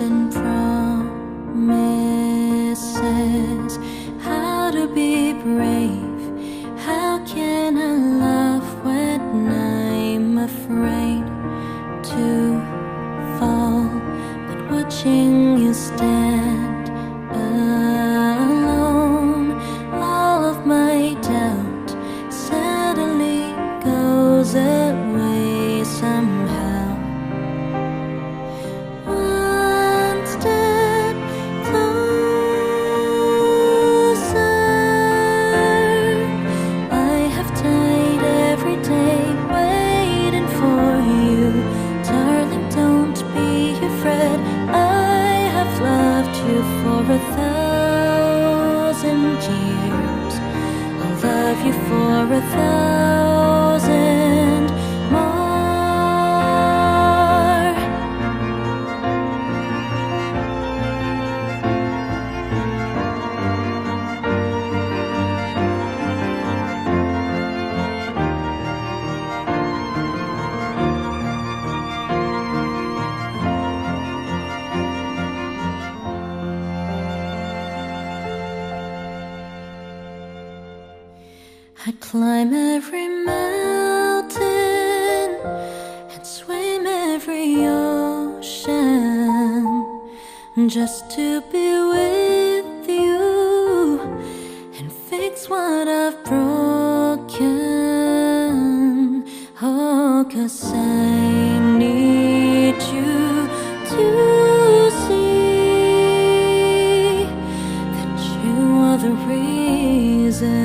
and promises. How to be brave? How can I love when I'm afraid to fall? But watching you stand alone, all of my doubt suddenly goes away somehow. One step closer. I have died every day waiting for you. Darling, don't be afraid. I have loved you for 1,000 years. I'll love you for 1,000 more. I'd climb every mountain and swim every ocean just to be with you and fix what I've broken. Oh, 'cause I need you to see that you are the reason.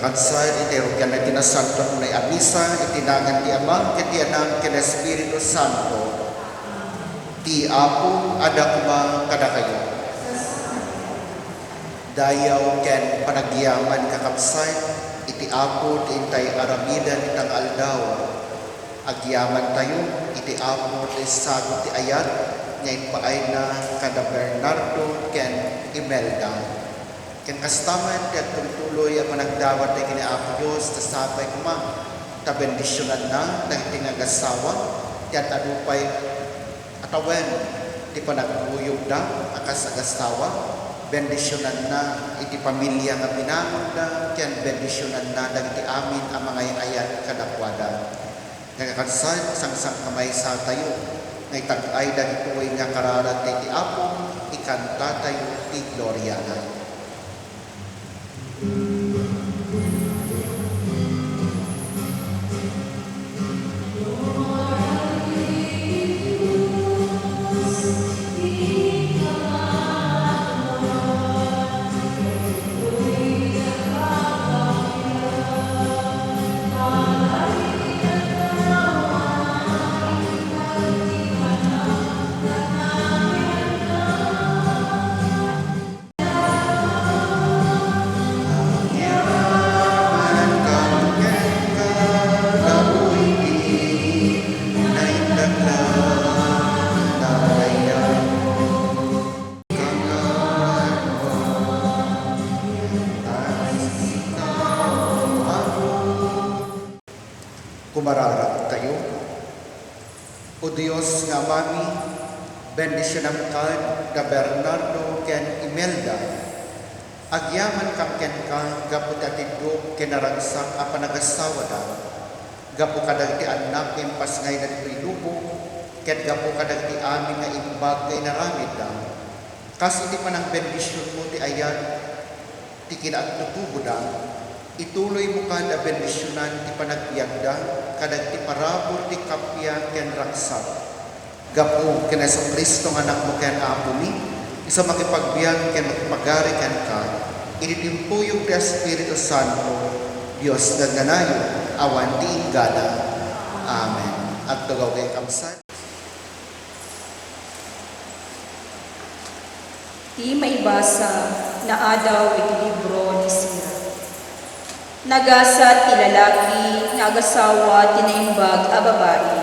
Kakansay, iterogyan na tinasanto mo na amisa, itinagan ti Amang, kiti Anak, kina Espiritu Santo. Ti Apo, adakma kada kayo. Dayaw ken panagyaman kakapsay, iti Apo, ti intay aramidan itang aldaw. Agyaman tayo, iti Apo, ti sagot ti ayat, ngayon paay na kada Bernardo ken Imelda. Ken kastaman ti agtuloy ang managdawat ti kini Apo Dios ta sabay kuma ta bendisyonan na dagiti nga agasawa ti adupay atawen ti panaguyog da akas agasawa bendisyonan na iti pamilya nga binamag da ken bendisyonan na dagiti amin ang mga ayat kadakwada. Nagakansay sang kamay sa tayo ngay tag-ay dagitoy nga kararat ti Apo ikanta tayo ti gloria na. Kumararap tayo. O Diyos nga mami, bendisyonan ka da Bernardo ken Imelda. Agyaman kam ken ka gapu tatiddo kinaragsak a panagasawa da. Gapu kadagiti anak impas ngay dagiti lubo ken gapu kadagiti amin nga imbag nga inaramid da. Kas iti panang bendisyon mo ti ayat ti kinaagtutubo da. Ituloy mo ka na bendisyonan ti panagbiagda kadag ti parabor ti kapya ken raksak. Gapu ken Hesus Kristo nga anak mo ken Apo mi, isa makipagbiag ken makipagari ken ka. Initimpuyo ti Espiritu Santo, Dios naganayo, awan ti ingada. Amen. At tugaw kay kamsat. Ti maibasa na adaw iti libro ni Sira. Nagasat ti lalaki, nagasawa ti naimbag a babae.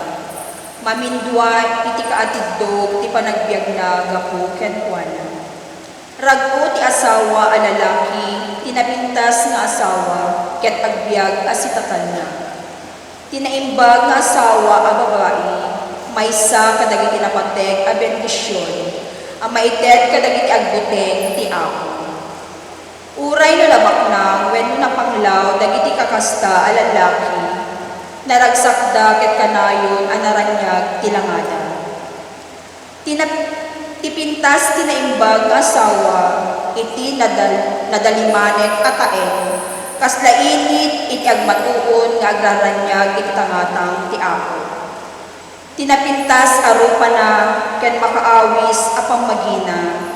Mamindwa iti kaatidog ti panagbiag na gapu ken kuana. Ragpo ti asawa a lalaki, tinapintas nga asawa, ket agbiag a sitatan na. Tinaimbag nga asawa a babae, maysa kadagiti napatek a bendisyon, a maited kadagiti agbuteng ti Apo. Uray no labak na, when napanglaw, dagiti kakasta alalaki, naragsakda ket kanayon anaranyag tilangada. Tipintas tinaimbag asawa, iti nadalimanek ataeng, kasla init iti agmatuon nga agraranyag iti tangatang ti Apo. Tinapintas arupa na ken makaawis apang magina,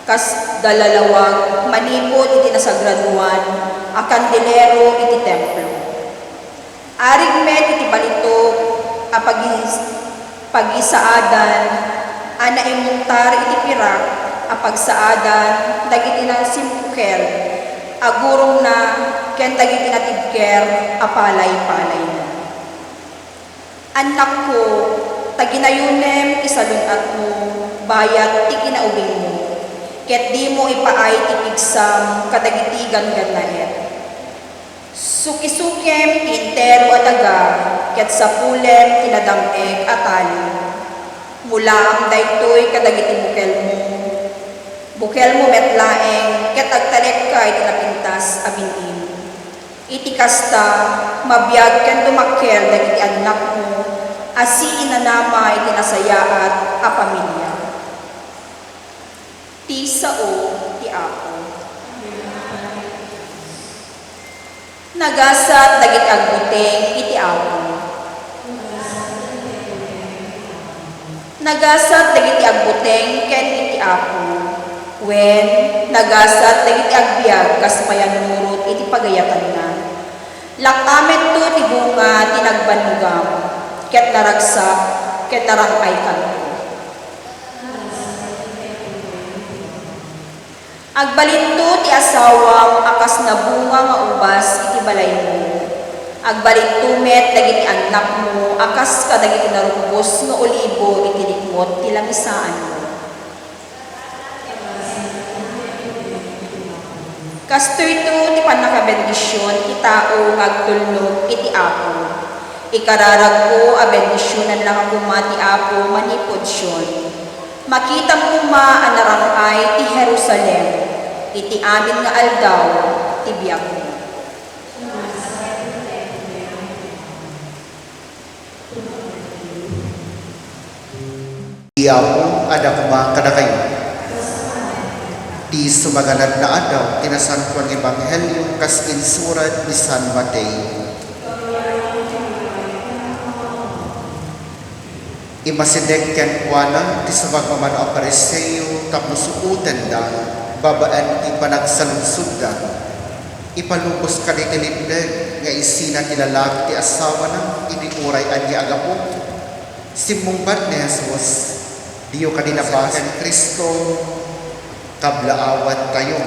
kas dalalawag manipod iti nasagraduan a kandelero iti templo. Arig met iti balito a pagisaadan a naimuntar iti pirak a pagsaadan dagiti nang simpuker a gurong na ken dagiti natibker a palay-palay na. Anak ko, taginayunem isalunat mo bayat ti kinaubing mo. Ket di mo ipaay tipigsam kadagitigan gannaet. Suki-sukem intero ataga, ket sa pulem tinadameg atali. Mula ang daytoy kadagiti bukel mo. Bukel mo metlaeng, ket agtalek ka itinapintas abinin. Iti kasta, mabiyag ken dumakkel dagiti anak mo, asi inanama itinasayaat a pamilya. Ti sao ti Apo. Nagasat dagiti agbuteng iti Apo. Nagasat dagiti agbuteng ken iti Apo. Wen nagasat dagiti agbiag kas payanurot iti pagayatan na. Lakamen to ti bunga tinagbanugam, ket naragsak, ket narangay kanto. Agbalinto ti asawang akas na bunga nga ubas iti balay mo. Agbalinto met dagiti anak mo, akas ka dagiti narumbos nga olibo iti likmot ti lamisaan mo. Kastoy to ti panakabendisyon ti tao ngagtulnog iti Apo. Ikararag ko a bendisyonan lang aguma ti Apo manipodsyon. Makita mo ma anarangay ti Jerusalem, iti amin nga aldaw ti biyak mo. Iya mo, anak ma kada kayo. Di sumaganad na adaw, tinasan ko ang Ebanghelyo kas insurat ni San Mateo. Imasidek ken kuana, ti sabagmaman o pariseo, tapno suutan da, babaan ti panagsaludsud da. Ipalubos ka ni tilipdeg, nga isina ti lalaki ti asawa na, iniuray anya agapo. Simumbad ni Jesus, diyo ka dinabasan Kristo, kablaawat tayo,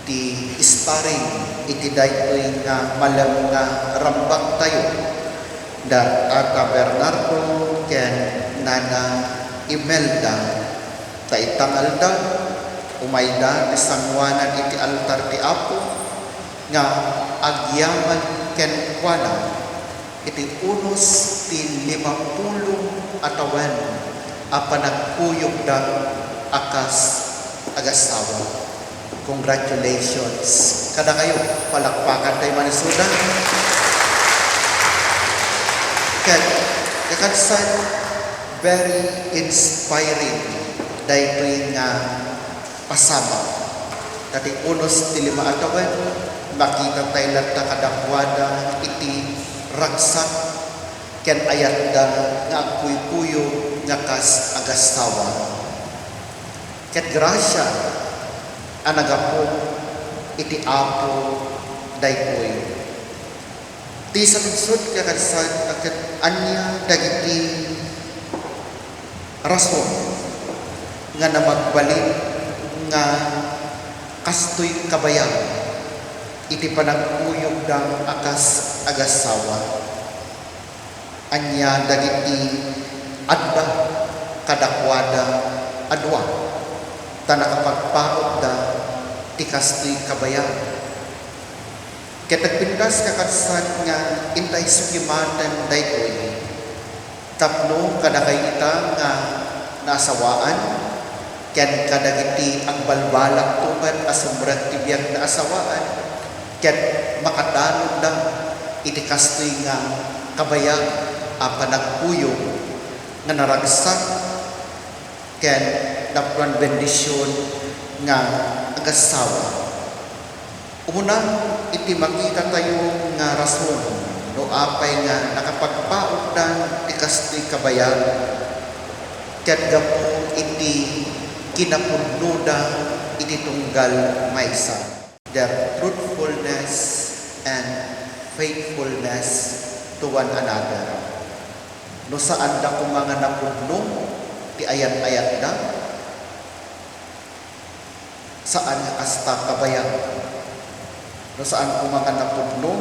ti isparing iti daytoy nga malam nga rambak tayo, da Tata Bernardo ken Nana Imelda, ta itangal da, umayda ti sangwanan iti altar ti Apo, nga agyaman ken kuana, iti unos ti 50 atawan, a panagkuyog da akas agasawa. Congratulations. Kada kayo, palakpakan tayo manisuda. Kakansan, very inspiring dahil nga pasama. Dati unos ti 5 atawan, makita tayo lang ta kadakwada iti ragsak ken ayat da nga agkuy-kuyo nga kas agasawa. Ket grasya anagapo iti Apo daytoy. Ti saludsod kakansan aket anya dagiti rason nga namagbalik nga kastoy kabayan iti panagkuyog dang akas agasawa. Anya dagiti adda kadakwada adwa ta nakapagpaot da ti kastoy kabayan. Ket nagpindas kakansan nga intay sukimatan daytoy tapno kadakay ita nga nasawaan ken kadagiti ang balbalak tuman asumrag tibiyag na asawaan ken makadanon da iti kastoy nga kabayan a panagpuyo nga naragsak ken napran bendisyon nga agasawa. Una, iti makita tayo nga rason no apay nga nakapagpaot dan ti kastoy kabayan ket gapo iti kinapudnoda iti tunggal maysa. Their truthfulness and faithfulness to one another. No saan da kung mga napudno ti ayat-ayat da, saan kasta kabayan. No saan kung mga napudno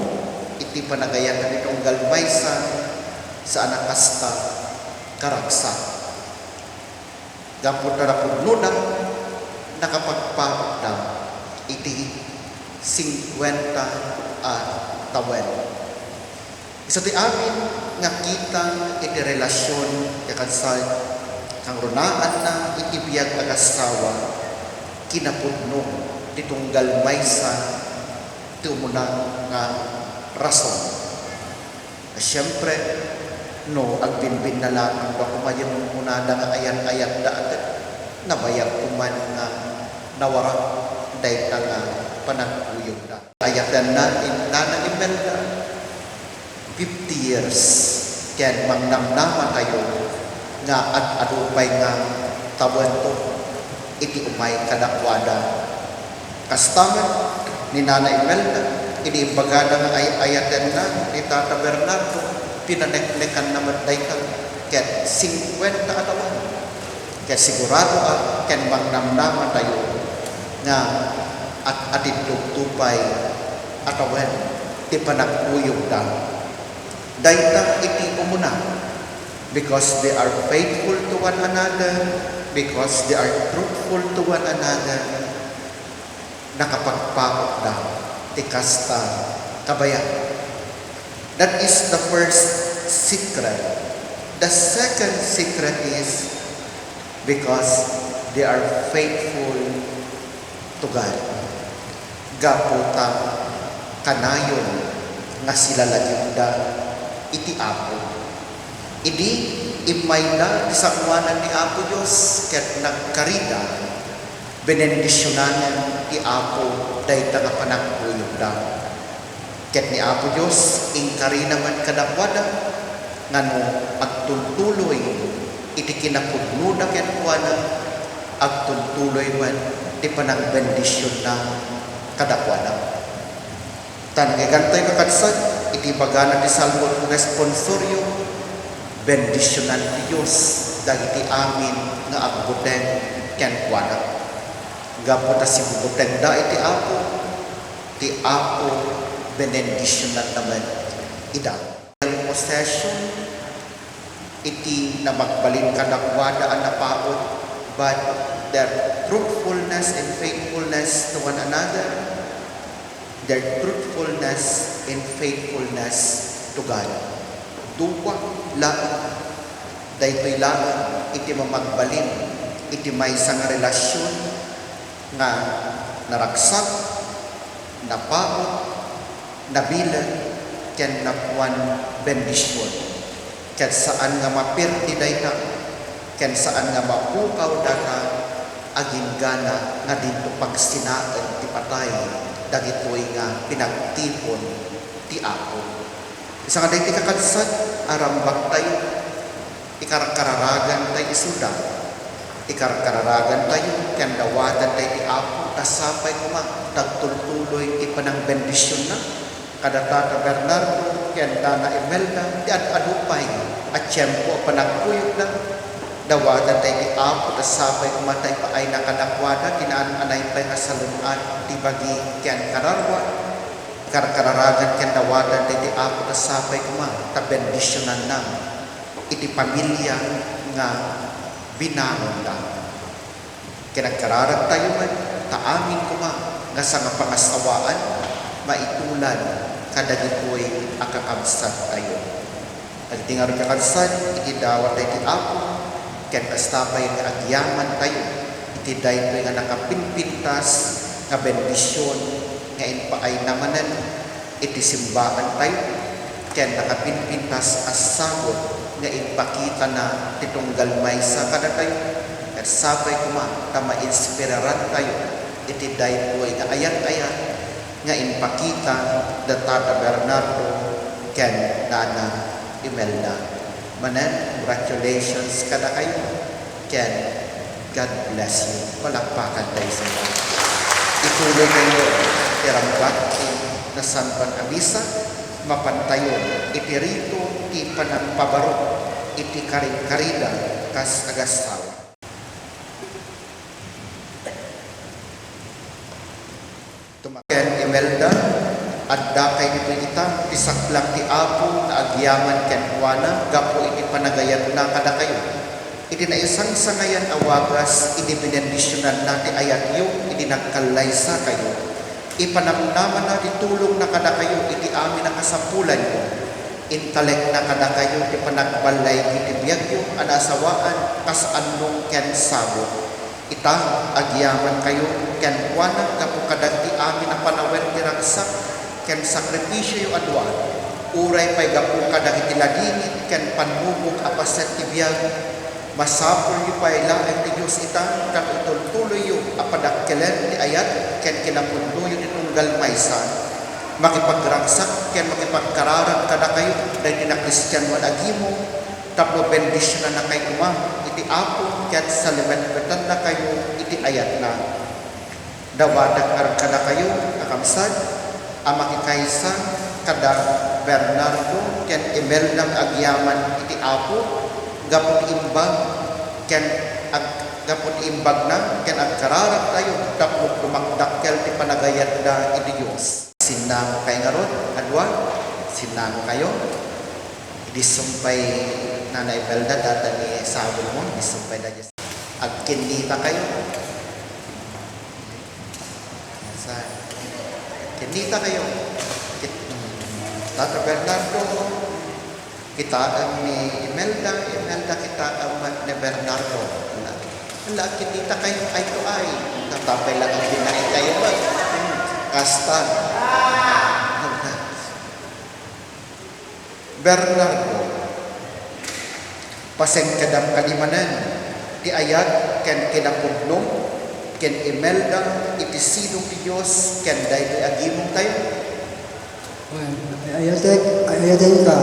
iti panagayan na itong galmaysa, saan kasta karaksa. Gapon na napudno na nakapagpaot na iti 50 tawen. Isa ti amin nga kita iti relasyon kakansan kang runaan na iti biyag agasawa kinapudno titunggal maysa ti umunang nga rason. Siyempre no agbinbin na lang wa kumayong munada nga ayan-ayat da agad nabayag kuman nga nawara dahil nga panagkuyog da. Ayatan natin Nana Imelda 50 years ken mangnamnama tayo nga adupay nga tabuan to iti umay kadakwada. Kastaman ni Nana Imelda iniimbaga na ay ayaten na ni Tata Bernardo, pinaneknekan naman day ka, ket 50 atawan. Ket sigurado ken mangnamnaman tayo nga at atitugtupay atawan ti panagpuyog da. Dayta iti umuna, because they are faithful to one another, because they are truthful to one another, nakapagpaot da ti kasta kabayan. That is the first secret. The second secret is because they are faithful to God. Gaputa kanayon nga sila lagyuda iti Apo. Idi imayda ti sangwanan ni Apo Dios ket nagkarida benendisyonanen ti Apo dayta nga panagpuyog da. Ket ni Apo Dios ingkari naman kadakwada ngano agtultuloy iti kinapudno da ket kuana agtultuloy man ti panagbendisyon na kadakwada. Tanigantay kakadsad iti bagana ti salmo responsorio, bendisyonan ti Dios dagiti amin nga agbuteng ken kuana. Gapu ta si buteng da iti Apo, ti Apo benendisyonan naman ida. Ang possession iti namagbalin kadakwada ang napaot, but their truthfulness and faithfulness to one another, their truthfulness and faithfulness to God. Duwa lang, daytoy lang iti mamagbalin, iti may isang relasyon nga naraksak, napaot, nabilan, ken nakuan bendisyon. Ken saan nga mapirti dayta, ken saan nga mapukaw data, aginggana nga dito pagsinaan ti patay, dagitoy nga pinagtipon ti Apo. Isa nga dayti kakadsad, arambak tayo, ikarkararagan tayo isuda, ikarkararagan tayo, ken dawadan tayo ti Apo, tasapay kuma, tagtultuloy ipanang bendisyon na, kada Tata Bernardo, ken Dana Imelda, ti adupay, at tiyempo panagpuyog na, dawadan tayo ti Apo, tasapay kumatay pa ay nakadakwada, kinaan-anay pa nga salunan, ti bagi ken kararwa, kararagan ken dawadan tayo ti Apo, tasapay kuma, ta bendisyonan na, iti pamilya nga binangon na. Kinagkararag tayo man, taamin kuma, nga sa nga pangasawaan, maitulan, kadagitoy akakamsat tayo. At tingar kakamsat, itidawat tayo ti Apo, ken kastapay nga agyaman tayo, iti daytoy nga nakapinpintas nga bendisyon nga inpaay namanan iti simbahan tayo, ken nakapinpintas as sagot nga inpakita na titunggal maysa kada tayo, ket sapay kuma ta mainspiraran tayo iti daytoy nga ayat-ayat nga inpakita da Tata Bernardo ken Dana Imelda. Manan, congratulations kada kayo. Ken, God bless you. Palakpakan tayo sa mga. Ituloy kayo, irambat, nasanpan abisa, mapantayon, itirito, ipanang pabaro, iti karing-karida, kas agasawa. Ken Imelda, adda kay dito ita, isaklang ti Apo na agyaman ken kuana, gapo iti panagayat na kada kayo. Iti na isang sangayan awagas, iti binendisyonan na ti ayat yo, iti nagkalaysa kayo. Ipanamnaman na ti tulong na kada kayo, iti amin na kasampulan yo. Intalek na kada kayo, iti panagbalay, iti biyag yo, anasawaan, kasaanong ken sabot. Ita, agyaman kayo, ken kuana, gapo kadag ti amin na panawer ti ragsak, ken sakripisyo yu adwa, uray pay gapu kadag iti ladingit, ken panmubog apaset ti biyag, masapol yu pay laeng ti Diyos ita, kat itultuloy yu apadakkelen ti ayat, ken kinapundo yu itunggal maysa, makipagragsak, ken makipagkararag kada kayo, dahil na Kristiyan wan agimo, tapno bendisyon na kayo iti Apo, ken salimet-betan na kayo, iti ayat na. Dawadag arag kada kayo, kakamsad, amakikaysa kada Bernardo ken Imelda agyaman iti Apo gapon imbag ken gapon imbag na ken agkararag tayo tapno dumakdakkel ti panagayat da iti Dios. Sinamo kay ngarod adwa sinamo kayo idisumpay Nana Imelda data ni sabon mo idisumpay da Dios agkinita kayo sa kinita kayo Tata Bernardo kita ang ni Imelda kita ang ni Bernardo wala kinita kayo ay to ay natapay lang ang dinain kayo ba kasta Bernardo pasengkadam kalimanan ti ayat ken kinapudlong ken Imelda iti sidong ti Dios ken daytoy agimong tayo. Ayatek ka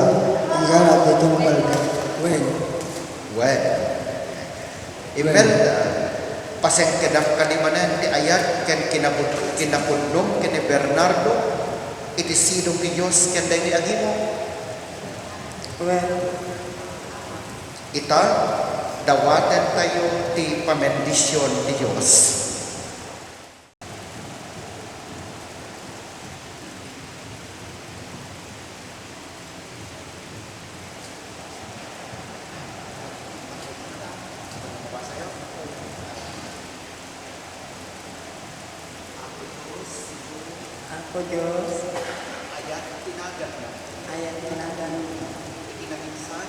igara dito malga. Wen. Imelda pasengkadam kalimanan ti ayat ken kinapudlong ken Bernardo iti sidong ti Dios ken daytoy agimong. Ita dawatan tayo ti pamendisyon ni Diyos. Ako Diyos, Ayat tinagan na. ayat tinagan Ikinamisan,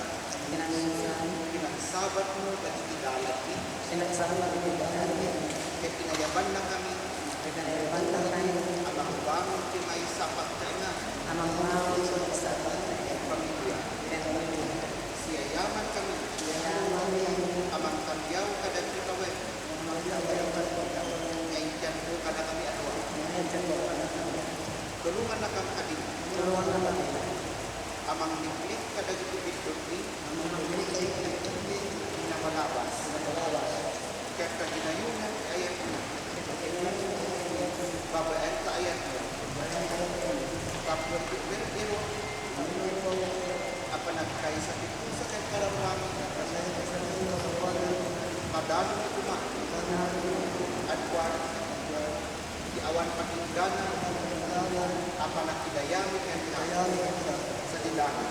kinangisan, pinagsabat mo pagkikilalat ni. sinagsama ibigay, Kaya pinayaban na kami, pinayabang na kayo, amang bangon ti may sapat tayo na. amang mawag sa isabat, Pamilya, siyayaman kami, amang kamyaw kada kitawin. Ngayon dyan po kada kami atwa. Tulungan na kami kadin. Amang niplit kada gitubit ni. Na malabas. Kaya kaginayunan ayat mo. Babayan ka ayat mo. Kapag pero apa nagkaisa sa kay karamdaman madami ni kuma at war di awan patinggana apa nakidayami ken sa dilahan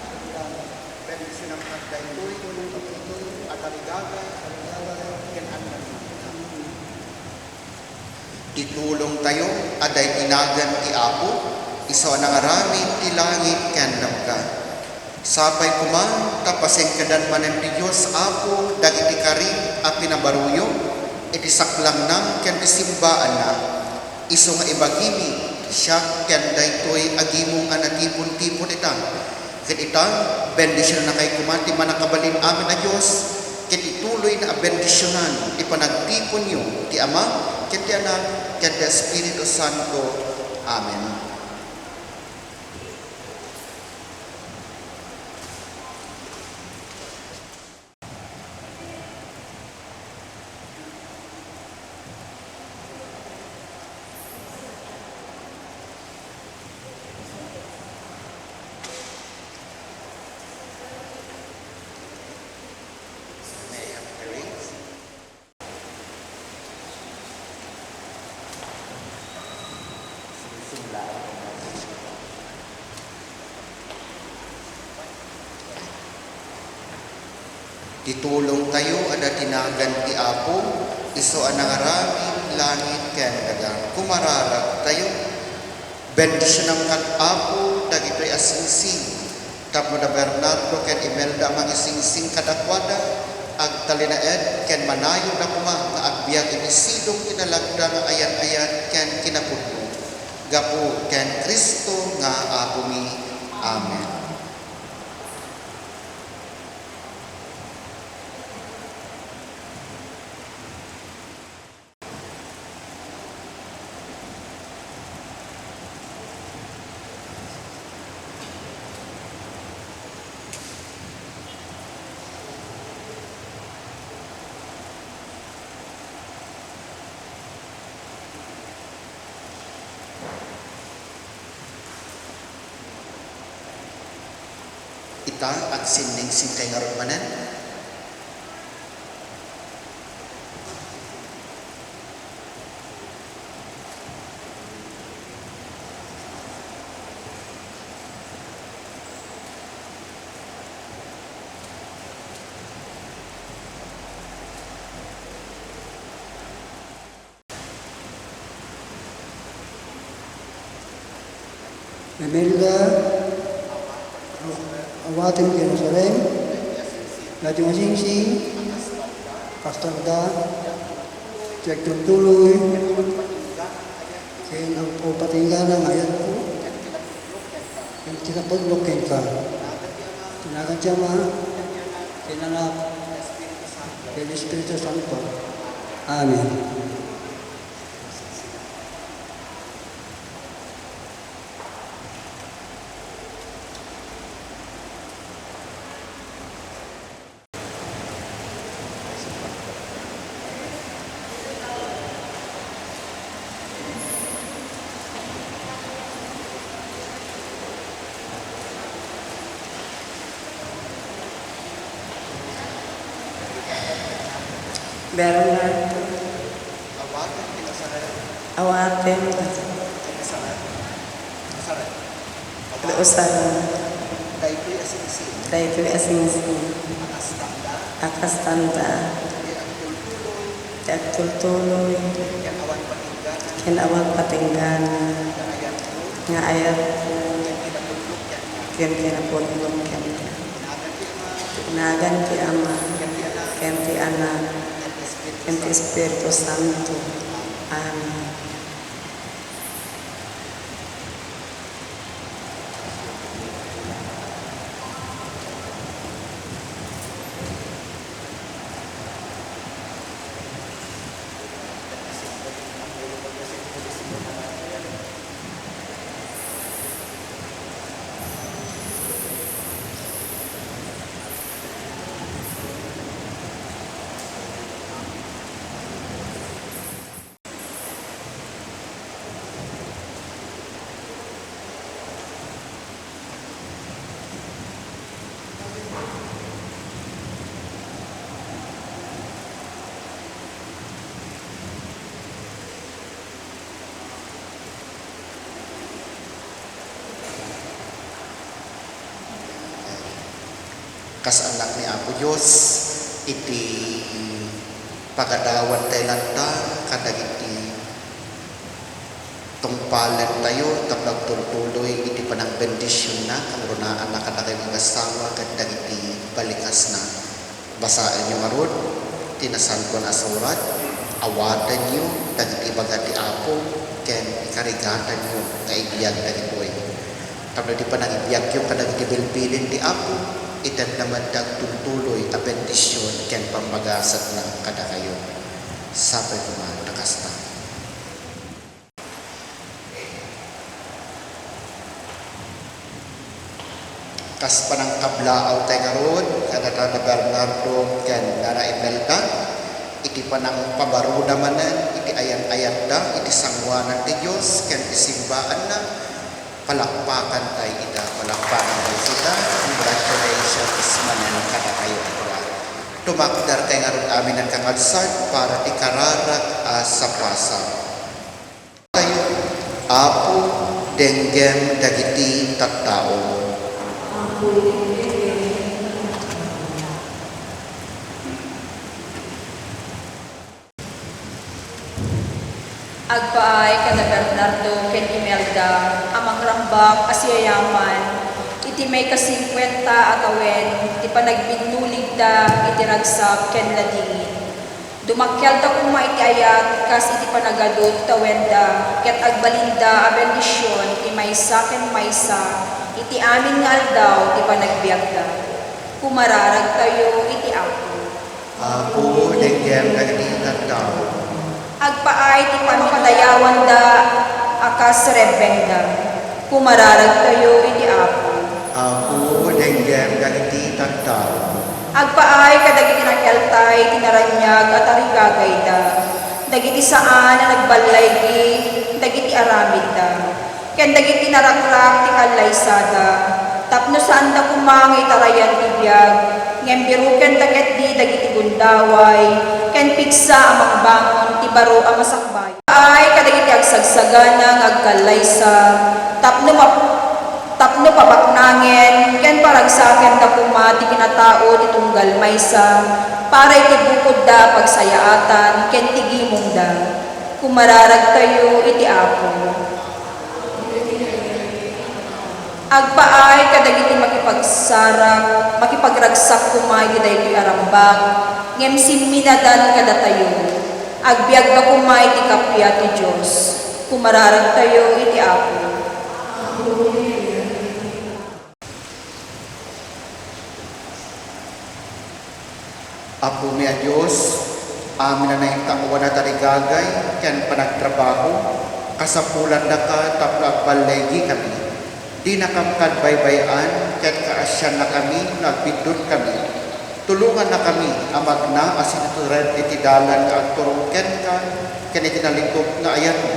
bensin ang pagdaytoy at aligaga ken anman itulong tayo aday inagan ti Apo iso nangaramid ti langit ken daga sapay kuman tapaseng kadan manen ti Dios Apo dagiti kari a pinabaruyo iti saklang na ken isimbaan na iso nga ibagimi siya ken daytoy agimong anatipon-tipon ita ken ita bendisyon na kay kuman ti manakabalin amin a Dios ken ituloy na bendisyonan ipanagtipon niyo ti Ama ken ti Anak ken ti Espiritu Santo. Amen. Itulong tayo ada tinagan ti Apo iso anangaramid langit ken daga kumararag tayo bendisyon ang kat Apo dagitoy asingsing tapno da Bernardo ken Imelda mangising kadakwada agtalinaed ken manayo na kuma nga agbiag iti sidong kinalagda nga ayan-ayan ken kinapudno gapu ken Kristo nga Apo mi. Amen. ta at sining sing nga manen. Imelda, awatin Jerusalem, Lati Masingsing, Kastarda, Cek Tuloy, kaya ang po patinggalan ngayon po, yung kinapaglokin ka, tinagan siya ma, kinanak, kaya Espiritu Santo. Amen. Bernardo, Awaten pinasaran. awaten, Pinasaran. Pinasaran. usaran, Daytoy asing-sing. dahil asing-asing, Akastanda. akastanda, Di ang tultuloy. tagtultuloy, Yan awan patinggalan. kinawag patingganan, Yan ayan po. nga ayat po, Yan kinapulok yan. ken kinapulong ken Nagan nagan ti ti ama. ama, Yan ti anak. ken ti anak, Yan ti Espiritu ken ti Santo. Espiritu Santo. Amen. Kas anak ni Apo Diyos, iti pagadawan tayo lanta, kadag iti tungpalan tayo, tablag tultuloy, iti panang bendisyon na, kamrunaan na kadag yung asawa, kadag iti balikas na. Basaan nyo marod, tinasal ko na surat, awatan nyo, dag iti bagati Apo, ken ikarigatan nyo, kaibiyag na ito'y. Tablag di panang ibiyag yung kadag iti bilbilin ti Apo, itan naman tultuloy a bendisyon ken pambagasat ng kada kayo. Sapay ko man nakasta. Kas panang kablaaw tayo ngaron, kada na Bernardo ken Nana Imelda, iti panang pabaro namanan, iti ayan-ayan da, iti sangwanan ti Diyos, ken isimbaan na, palakpakan tayo ita, palakpakan tayo sita. Congratulations manan kada kayo atwa. Tumakdar tayo nga rin amin ng kangadsad para tikararak sa pasa. Tayo, Apo, denggem dagiti tattao. Agpaay kada Bernardo ken Imelda, amang rambak asiyayaman, iti may ka-50 atawen, iti panagbinulig da, iti ragsak ken ladingin. Dumakyal ta kuma iti ayat, kas iti panagadot tawenda, ket agbalinda a bendisyon, iti maysa ken maysa, iti amin nga aldaw, iti panagbiag da. Kumararag tayo, iti Apo. Apo, denggem dagiti tattao. Agpaay ti panpadayawan da akas rebeng da. Kumararag tayo iti Apo. Apo, denggem dagiti tattao. Agpaay kadagiti nakeltay tinaranyag at arigagay da. Dagiti saan na nagbalay di, dagiti aramid da. Ken dagiti narakrak ti kalaysada. tapno saan da kumangay tarayan tibiyag, ngem biruken daget di dagiti gundaway, ken piksa amang bangon ti baro a masakbay. Ay kadagiti agsagsagana ngagkalaysa, tapno papaknangen, ken paragsaken da kuma ti kinatao ti tunggal maysa, para iti bukod da pagsayaatan, ken tigimong da. Kumararag tayo iti Apo. Agpaay kadagiti makipagragsak kumay di daytoy arambag, ngem simminadan kada tayo. Agbiag ka kumay ti kapya ti Dios. Kumararag tayo iti Apo. Apo mi a Diyos, amin na naitakuan na taligagay, ken panagtrabaho, kasapulan na ka, tapno agbalegi kami. Di na kamkad baybayan, ken kaasyan na kami, nagbidod kami. Tulungan na kami, amag na, asinitured iti dalan nga agturong ken ka, ken iti nalingkop nga ayan mo,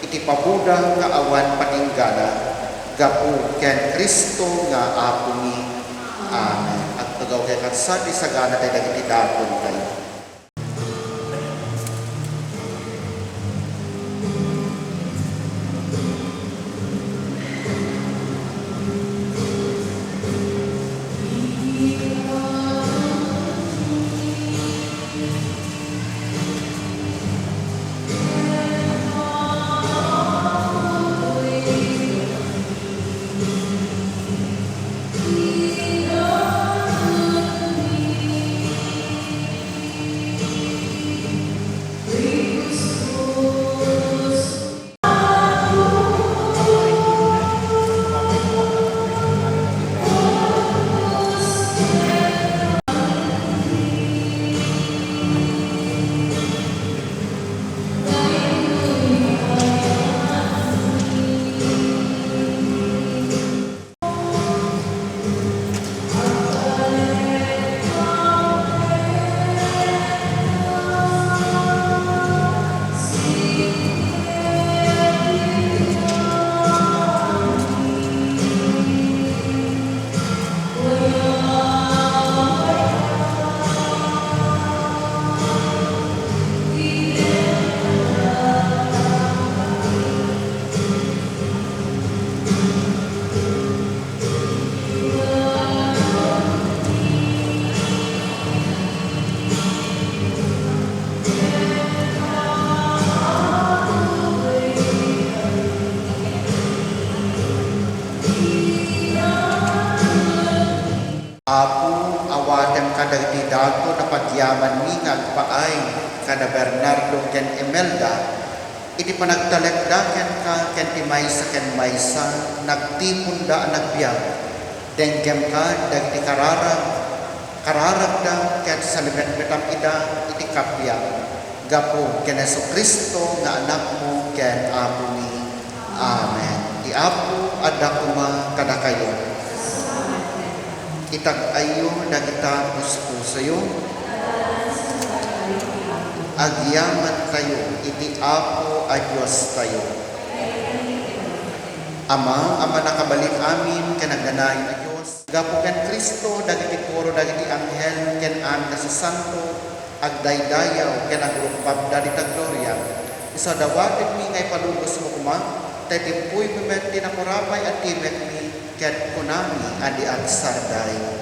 iti pabuda nga awan paninggana, gapu ken Kristo nga Apo mi. Amen. At tugaw kay katsad, isagana tayo dagiti dapon tayo. Apo, awatem kadagiti dato na pagyaman mi nga agpaay kada Bernardo ken Imelda, iti panagtalekdaken ka ken ti maysa ken maysa, nagtipon da nagbiag, denggem ka dagiti kararag da ken salibet-betam ida iti kapya, gapo ken Jesucristo nga anak mo ken Apo mi. Amen. Ti Apo adda kuma kada kayo. Itag-ayo na kita puspusayo, agyaman tayo, iti Apo a Diyos tayo. Ama nakabalit amin, kanagdanayin a Diyos. Gapo ken Kristo, dagiti puro, dagiti anghel, ken amin na sa santo, agdaydayaw, ken agrupab, dagiti gloria. Isa dawatin mi ngay palugos mo kuma, tatimpuy mimet tinakurapay at timet mi, ket kunami adi agsarday.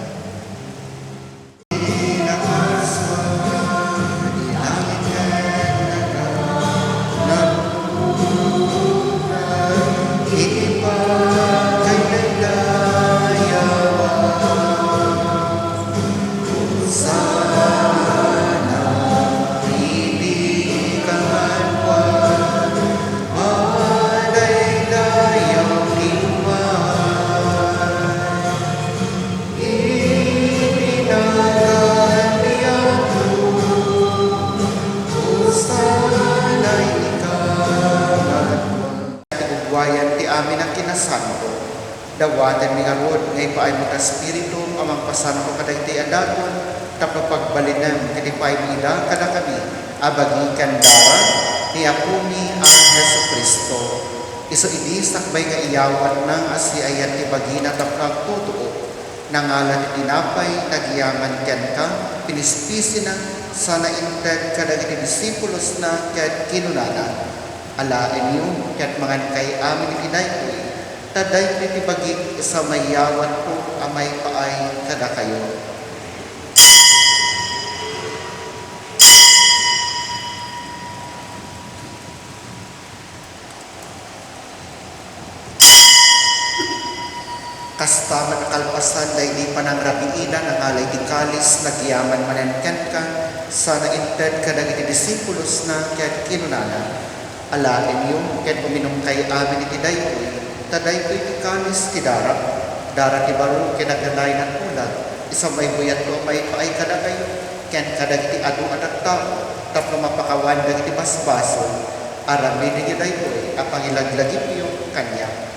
Dawatan mi garod ngay paay mo ta spiritu amang pasanto kadagiti adagon tapno pagbalinam iti paay mi ida kada kami abagikan dara ni Apo mi ang Jesucristo. Iso idi sakbay nga iyawan nang asi ayat ti bagina taplag tutuo. Nangalan ti tinapay, nagyaman ken ka, pinispisi na, sana inted kadagiti disipulos na ket kinunana. Alaen niyo, ket mangan kay amin itinaytoy, taday ti bagi sa mayawan ko amay paay kada kayo. Kastaman kalpasan day di panang rabiina ng alay di kalis nagyaman manenken ka sana inted kadagiti disipulos na ket kinunana. Alaen niyo, ket uminom kay amin iti daytoy, tadaytoy ti kalis ti dara ti baro kinagdanay ng ulat, isang may buyat ko may paay kada kayo, ken kadagiti adu anak tao, tapno mapakawan dagiti basbaso, aramin iti daytoy, apang ilaglagip yo kanya.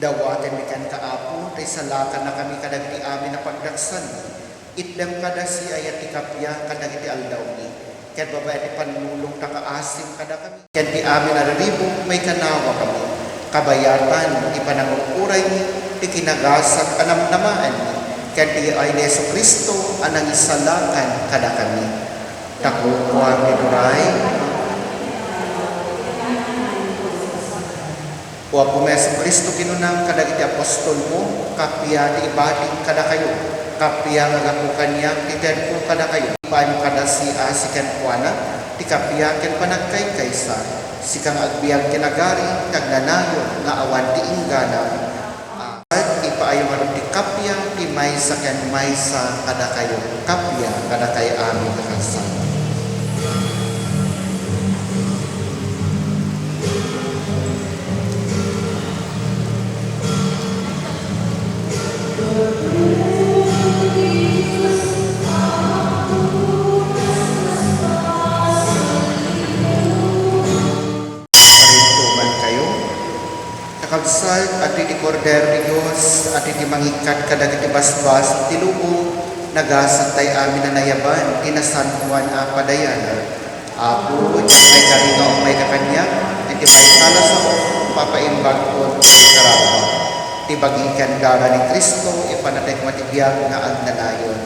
Dawaten mi kan kaapo, tay salakan na kami kadagiti amin na pagdaksan. Itdem kada si ayat ti kapya kadagiti aldaw ni. Ket babae ti panulong takaasim kada kami. Ket ti amin araribo may kanawa kami. Kabayatan ti panangukuray ni, ti kinagasat anamnamaan ni. Ket ti ay ni Jesucristo anang isalakan kada kami. Takukuha mi duray. O ako Meso Kristo kinunang kadagiti apostol mo, kapya ti ibading kada kayo, kapya nga ako kanya, titen ko kada kayo. Paano kada si asikan kuana, ti kapya ken panagkay kaysa, si kang agbiag kinagari, tagnanayo, nga awan ti inggana. At ipaayo nga ti kapya, ti maysa ken maysa kada kayo, kapya kada kay amin kakansan. Kagsal at iti Cordero ni Diyos at iti mangikat kadagiti basbas ti lubo nagasat tay amin na nayaban iti San Juan a Padayana. Apo may karingaw may kakanya iti may salas ako papaimbag ko karaba. Ti bagikan dara ni Kristo ipanatay matibiyag nga agnanayon.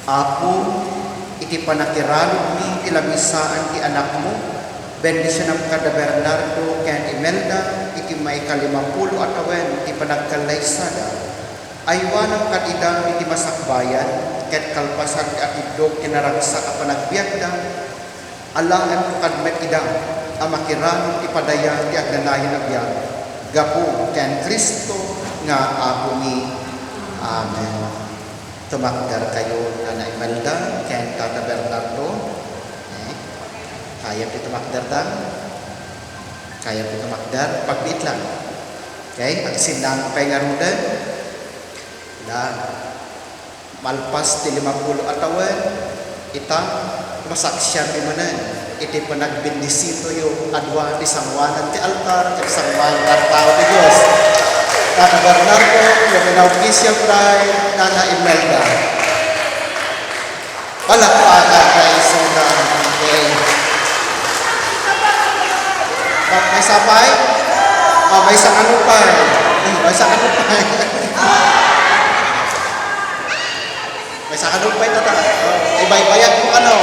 Apo, iti panakiralog mi ilamisaan ti anak mo, bendisyon ng kada Bernardo ken Imelda, iti may 50 atawen, iti panagkalaysada, aywanang kadidang iti masakbayan, ket kalpasan ti atidog kinaragsa a panagbiagda, alaan ko kadmet idang, amakiralog ti padaya ti agnanahin agyan, gapu ken Kristo nga Apo mi. Amen. Tumakdar kayo na Imelda, ken Tata Bernardo. Kaya po tumakdar ta? Kaya po tumakdar? Pagbiit lang. Okay? Ang sinang pengarudan. Na malpas ti 50 atawen, ita masaksyan imanan. Iti panagbindisito yung adwa ti sangwanan ti altar, ti sangwanan tao ti Diyos. Tata Bernardo, yung inaukisya bride, Tata Imelda. Palakpakan kay Sudan. Okay. May sapay? May sakanupay. May sakanupay. May sakanupay na ta. Ibay-bayag mo ano.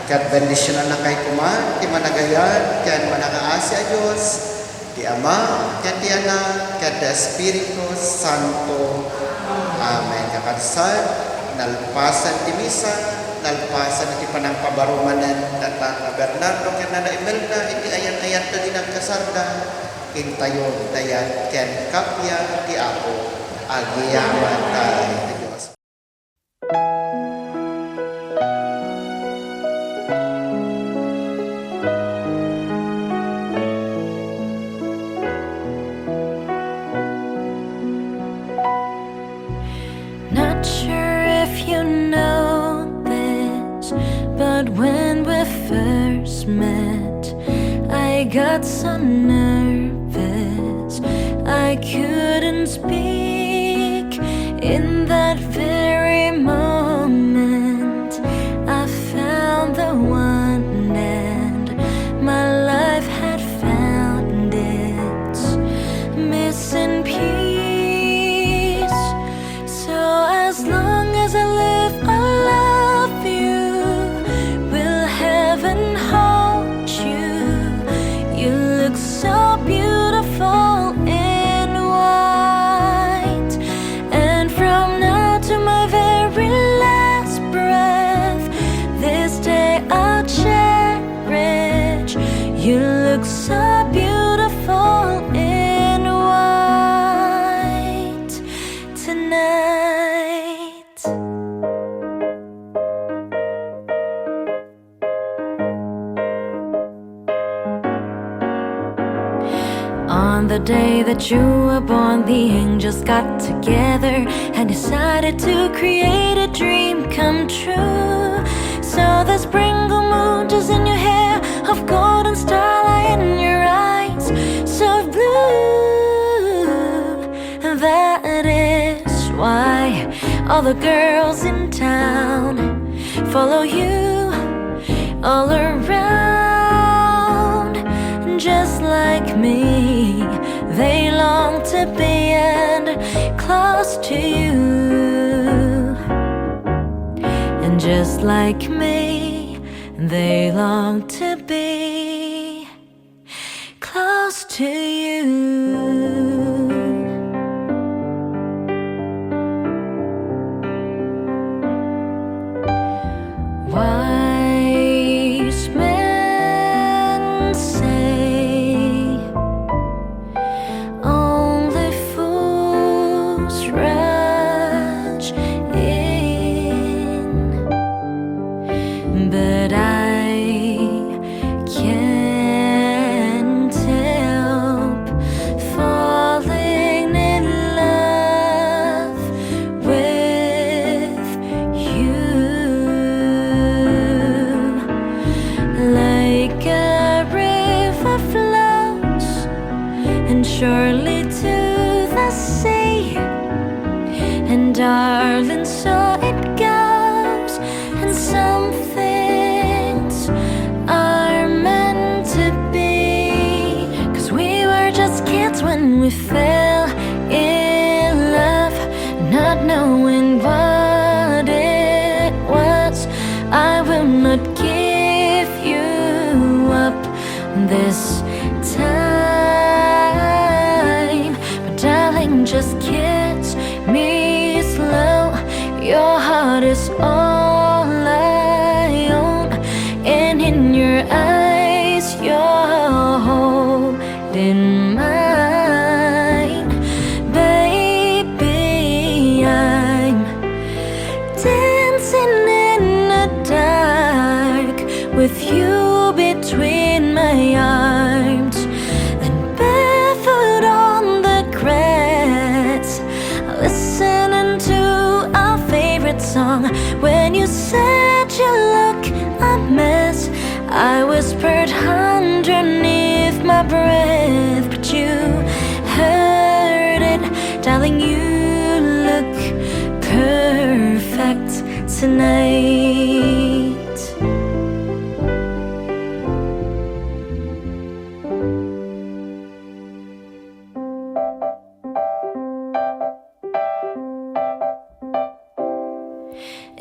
Kat bendisyonan na kay kuma, ti managayan, kat manangaasya Diyos, ti Ama, kat ti Anak, kat ti Espiritu Santo. Amen. Kakadsad, nalpasan ti misa, nalpasan ti panangpabarumanan, Tata Bernardo, kat na Imelda, iti ayan-ayan ta din ang kasarda, kintayon, dayan, ken kapya, ti Apo, agiyaman tayo ti Diyos. Not sure if you know this, but when we first met, I got so nervous I couldn't speak. In that very moment, I found the one, and my life had found its missing piece. So as long as I live, I love you. Will heaven hold you? You look so beautiful in white. the day that you were born, the angels got together and decided to create a dream come true. So the sprinkle moon is in your hair, of golden starlight in your eyes, so blue. And that is why all the girls in town follow you all around. Just like me, they long to be and close to you. And just like me, they long to be close to you. Wise men say only fools rush in, but I can't help falling in love with you. Like a river flows and surely to the sea, and darling, so it goes. And some things are meant to be, 'cause we were just kids when we fell in love, not knowing what it was. I will not give you up this time, but darling, just kiss me slow. Your heart is all I own, and in your eyes you're holding mine. Baby, I'm dancing in the dark with you between my arms, and barefoot on the grass, listening to our favorite song. When you said you look a mess, I whispered underneath my breath, but you heard it. Darling, you look perfect tonight.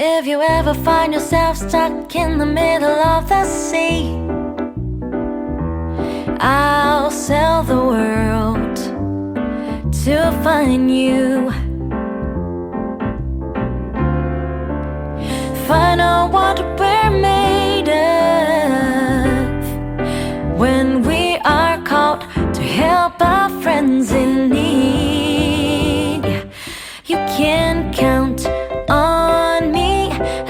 If you ever find yourself stuck in the middle of the sea, I'll sail the world to find you. Find out what we're made of when we are called to help our friends in need. You can count on me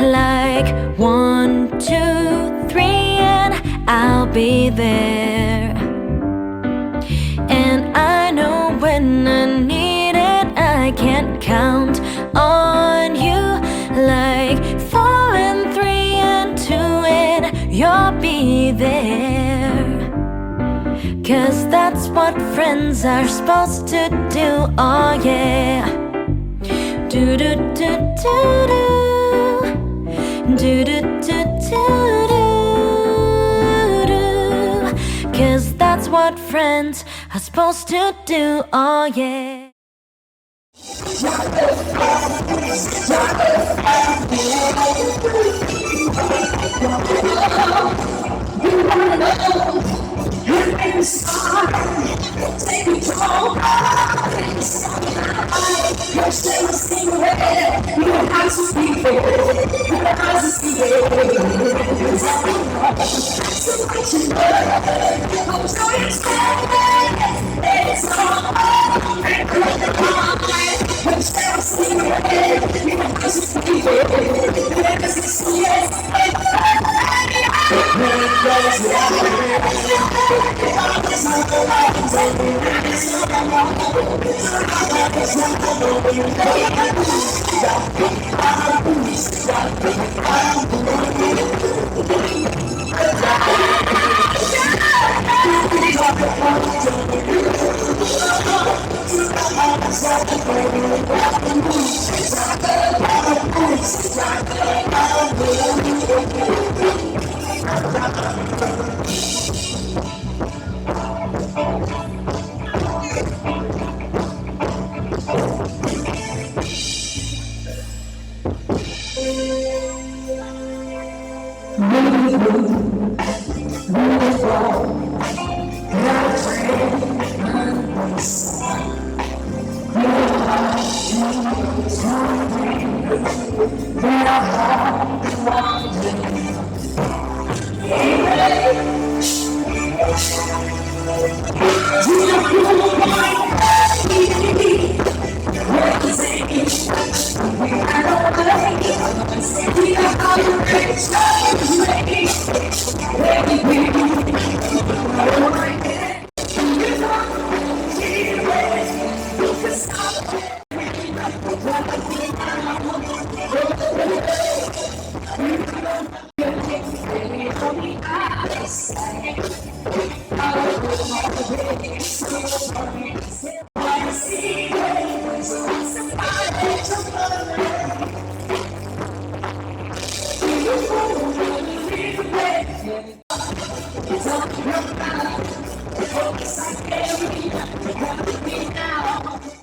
like 1, 2, 3, and I'll be there. And I know when I need it, I can't count on you like 4 and 3 and 2, and you'll be there. 'Cause that's what friends are supposed to do, oh yeah. Do do do do do, do do do do do, 'cause that's what friends are supposed to do, oh yeah. Yes.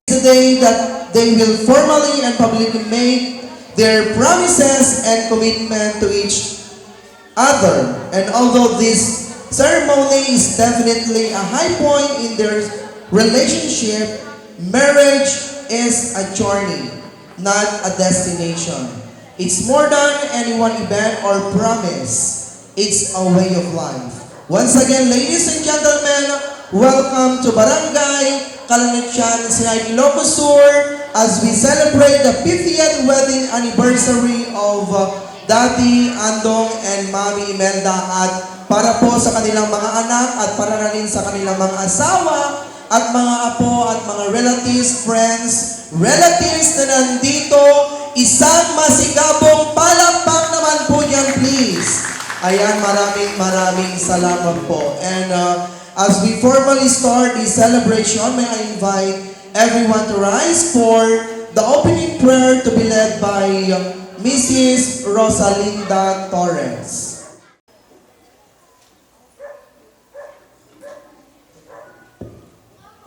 The day that they will formally and publicly make their promises and commitment to each other. And although this ceremony is definitely a high point in their relationship, marriage is a journey, not a destination. It's more than any one event or promise. It's a way of life. Once again, ladies and gentlemen, welcome to Barangay Kalanitsyan, Sinay, Ilocos Sur, as we celebrate the 50th wedding anniversary of Daddy Andong and Mami Imelda, at para po sa kanilang mga anak at para na rin sa kanilang mga asawa at mga apo at mga relatives na nandito, isang masigabong palakpak naman po dyan, please. Ayan, maraming salamat po. And as we formally start this celebration, may I invite everyone to rise for the opening prayer to be led by Mrs. Rosalinda Torres.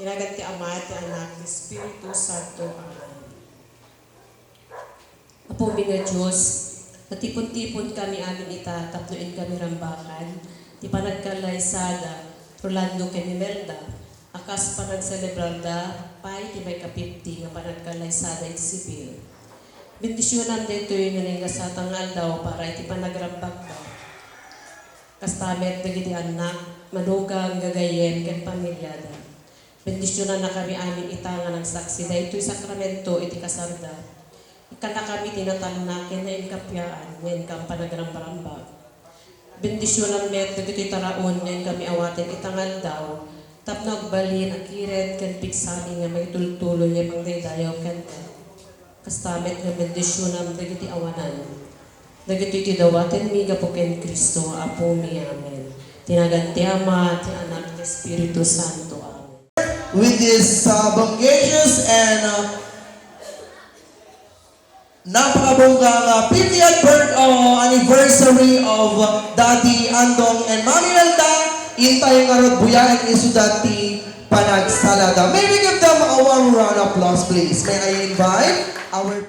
Tinagat ti Ama, ti Anak, ti Espiritu Santo. Amen. Apo nga Diyos, natipon-tipon kami amin itatapnuin kami rambakan, ti panagkalaysada, Rolando Kenimelda, akas panagcelebranda, pay ti may ka-50 nga panagkalaysada iti sipil. Bendisyonan dito yung naningasatang aldaw para iti panagrambag ba. Kastamet dagiti anak, manugang gagayen ken pamilya da. Bendisyonan na kami amin itangan ng saksi da ito'y sakramento iti kasarda. Ika na kami tinatanakin na inkapyaan ngayon kang panagrambag. Bendisyonan met dagiti taraon ngayon kami awatin itangan daw. Tapno agbalin akiret ken piksani nga may tultuloy nga mangdaydayaw ken kastamet nga bendisyonan dagiti awanan. Dagiti ti dawaten mi gapo ken Kristo apo mi. Amen. Tinagan ti Ama, ti Anak, ti Espiritu Santo. Amen. With this bongacious and napakabonggang 50th anniversary of Daddy Andong and Mami Imelda, intay nga rod buyagan isudat ti panagsalada. May we give them a warm round of applause, please. May I invite our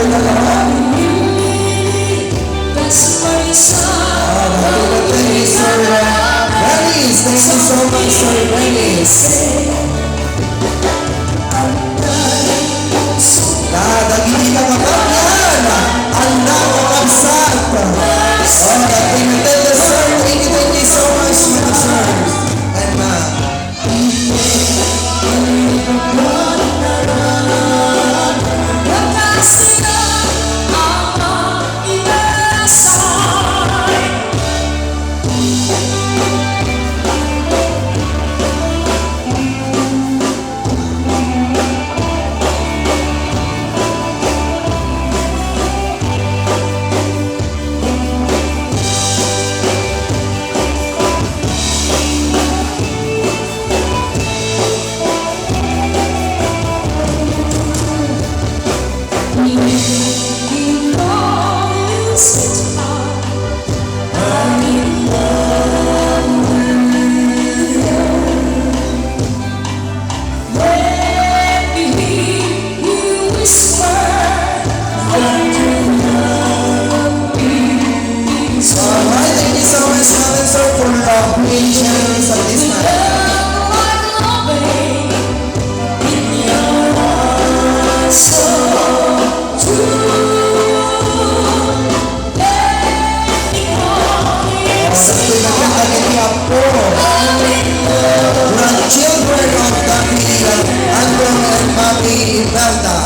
Thank you, Sir Dennis. Thank you so much, Sir Dennis. Hindi ka makapyan. Ang nakakabsat. Thank you, sir. Thank you so much, mga sirs and ma'am. Alright, thank you so much, Alan, sir, for being generous at this time. Grandchildren of Camila, Andrew and Mami Imelda.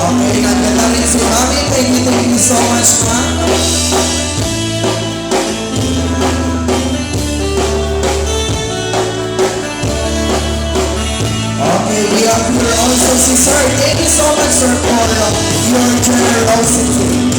Okay, nandiyan na rin si Mami. Thank you so much, ma'am. Okay, we have here also si Sir. Thank you so much, sir, for your generosity.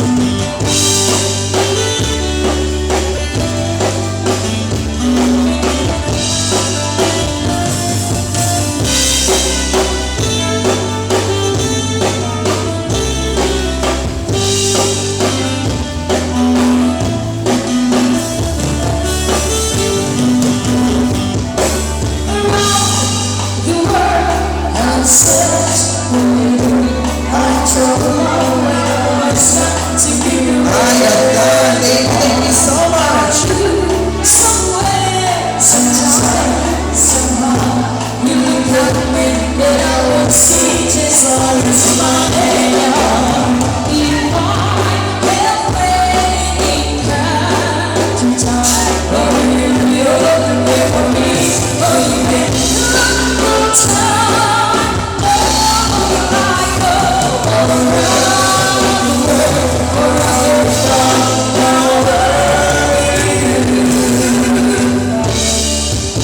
Thank you so much.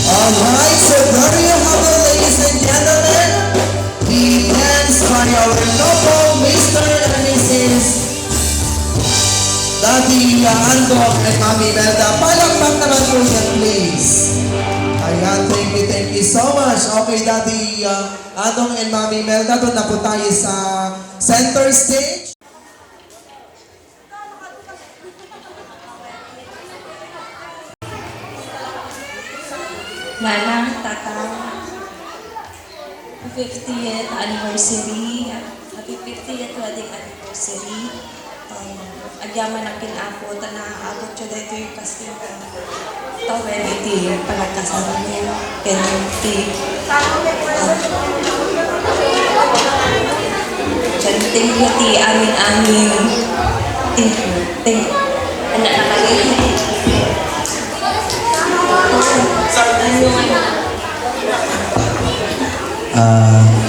Alright, so there you have it, ladies and gentlemen. The dance by our noble Mr. and Mrs. Daddy Andok and Mami Imelda. Palakpak naman po yan, please. Ayan, thank you so much. Okay, Daddy Adong and Mami Melda, doon na po tayo sa center stage. Nanang, tatang, 50th anniversary, happy 50th wedding anniversary. Agyaman ang pinapot na abot siya dito yung kasting tawel iti panagkasama niya, penalty. Thank you ti amin. Thank you. Anak na kayo.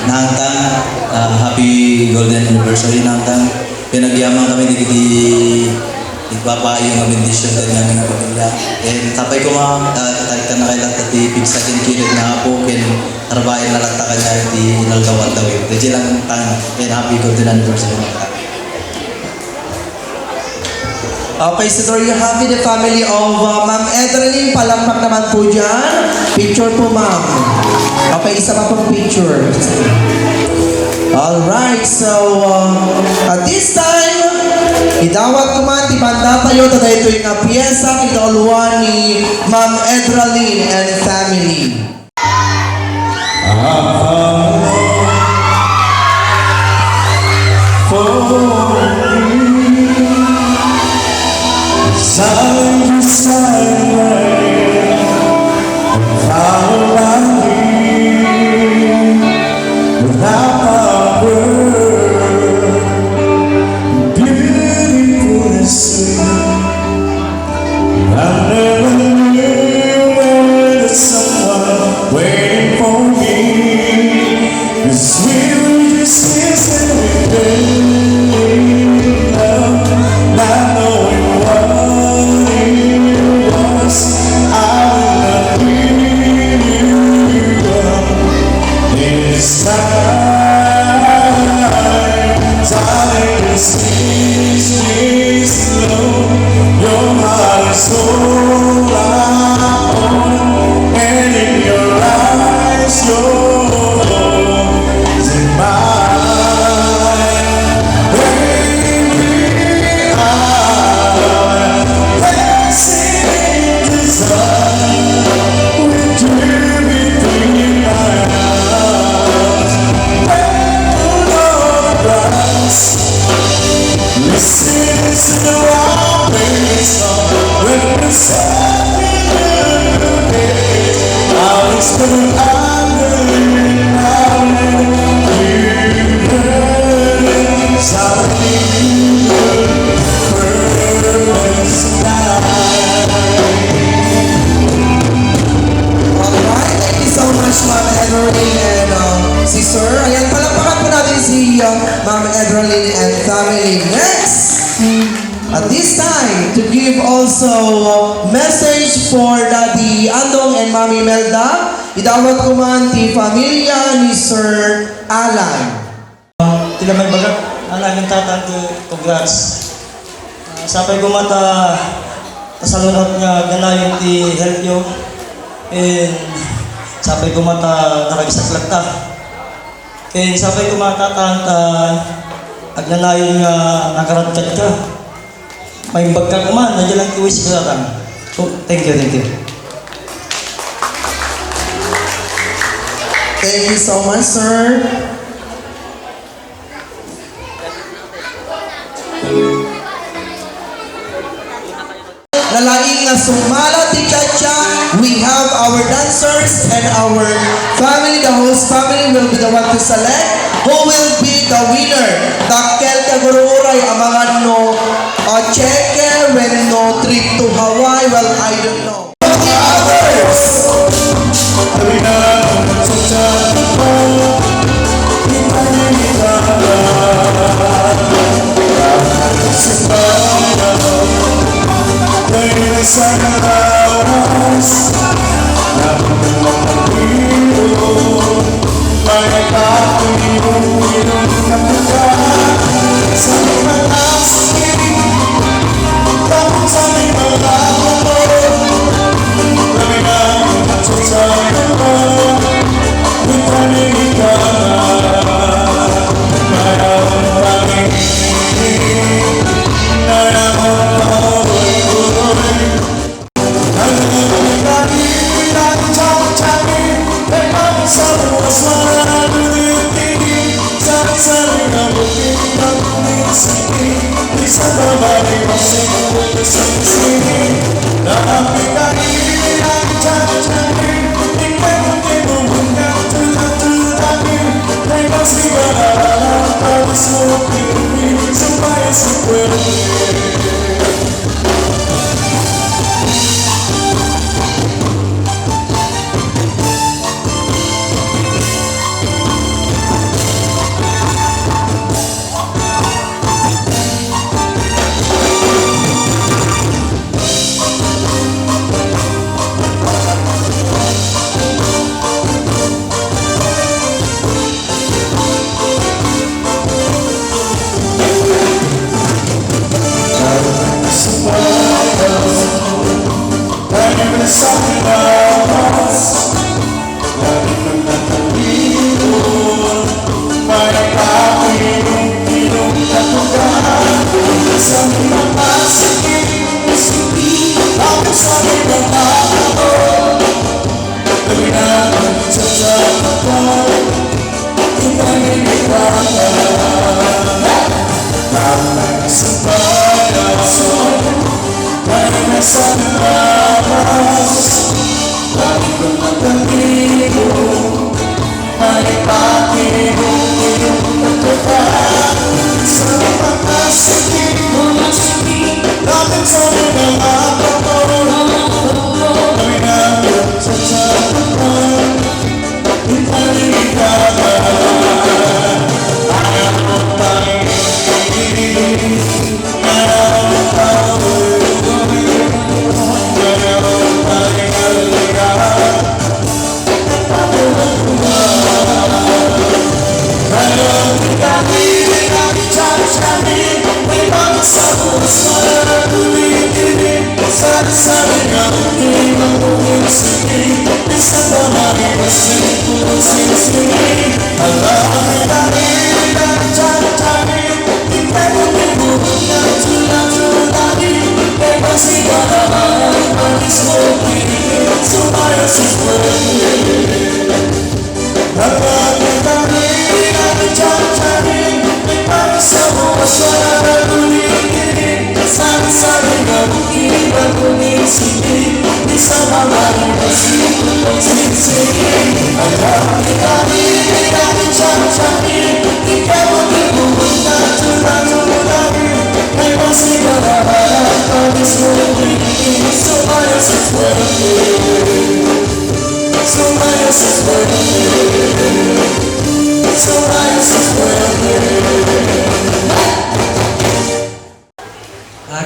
Nangtang, happy golden anniversary Nangtang. Pinagyaman kami di ipapayo ng bendisyon din namin ng pamilya. And tapay ko katalitan na kayo lang tati pigsa kinkilig na po kin tarbayan na lang ta kanya di inalgawan daw yun. Jadi lang tang and happy golden anniversary Nangtang. Okay, so there you have it, the family of Ma'am Edralyn. Palakpak naman po dyan. Picture po, ma'am. Okay, isa pa pong picture. Alright, so at this time, idawat ko man, tipanda tayo, tada ito yung piyesa, kitauluan ni Ma'am Edralyn and family. Ma'am Edralyn and family. Next, at this time, to give also message for Daddy Andong and Mami Melda, idawat ko man ti familia ni Sir Alan. Tila may bagat, alang tatang congrats. Sapay ko mata kasalunod nga ganayon ti help yo. And sapay ko mata nakagisaklag ta. Kaya sapay ko matatang agnanayon nga nakaratkat ka. May bagka ko man, nandiyan lang tiwis ko tatang. So, thank you. Thank you so much, sir. Nalaing nga sumala ti Chacha, we have our dancers and our family, the host family will be the one to select who will be the winner. Dakkel kagururay amangan no cheque when no trip to Hawaii, well I don't know. The others. Like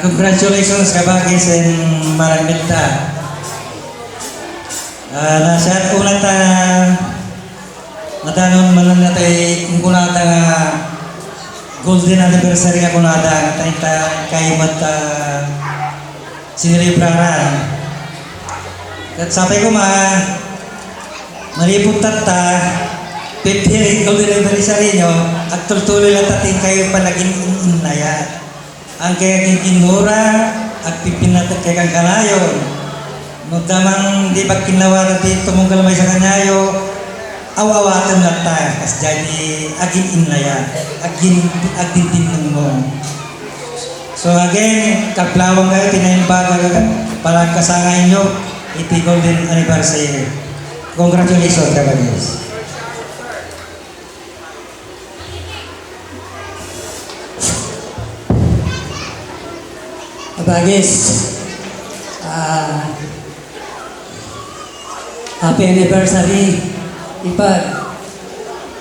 Congratulations kabagi sa Maragmita. Nasa una ta nadanon man natay kunata nga golden anniversary nga kunata nga ta kay mata sinilibraran. Kat sapay ko malipot tata 50 golden anniversary nyo at tuloy lang tating kayo palaging inaya. Ang kaya kinura at pipinatot kay kang kanayon. Nung damang di ba kinawaran dito mong kalamay sa kanyayo, awawatan lang tayo. Kasi jadi agin inlaya, agin tinong mo. So again, kaplawang kayo, tinayimbaga para kasangay nyo, iti golden anniversary. Congratulations, kabagis. Bagis, happy anniversary, ipag,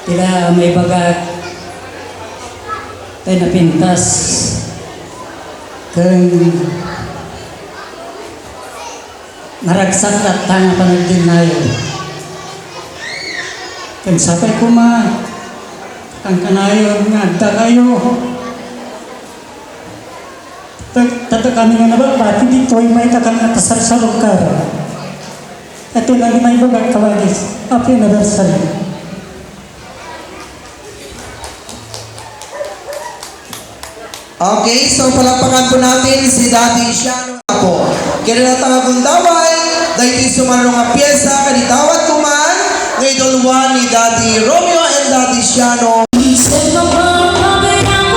tila may bagat, tayo napintas, kung naragsak at tanga panagdinayo. Kung sapay ko ang kanayon nga, agda kayo, tato kami nga nababat, hindi ko ay may kakanatasar sa lugar. Ito lang may bagat kawagis. Happy anniversary. Okay, so palapakan po natin si Daddy Shiano ako. Kaya natang akong daway, dahil sumarong nga pyesa, kanitawad ko man, ngayon ni Daddy Romeo and Daddy Shiano. Said my mom, I'll be down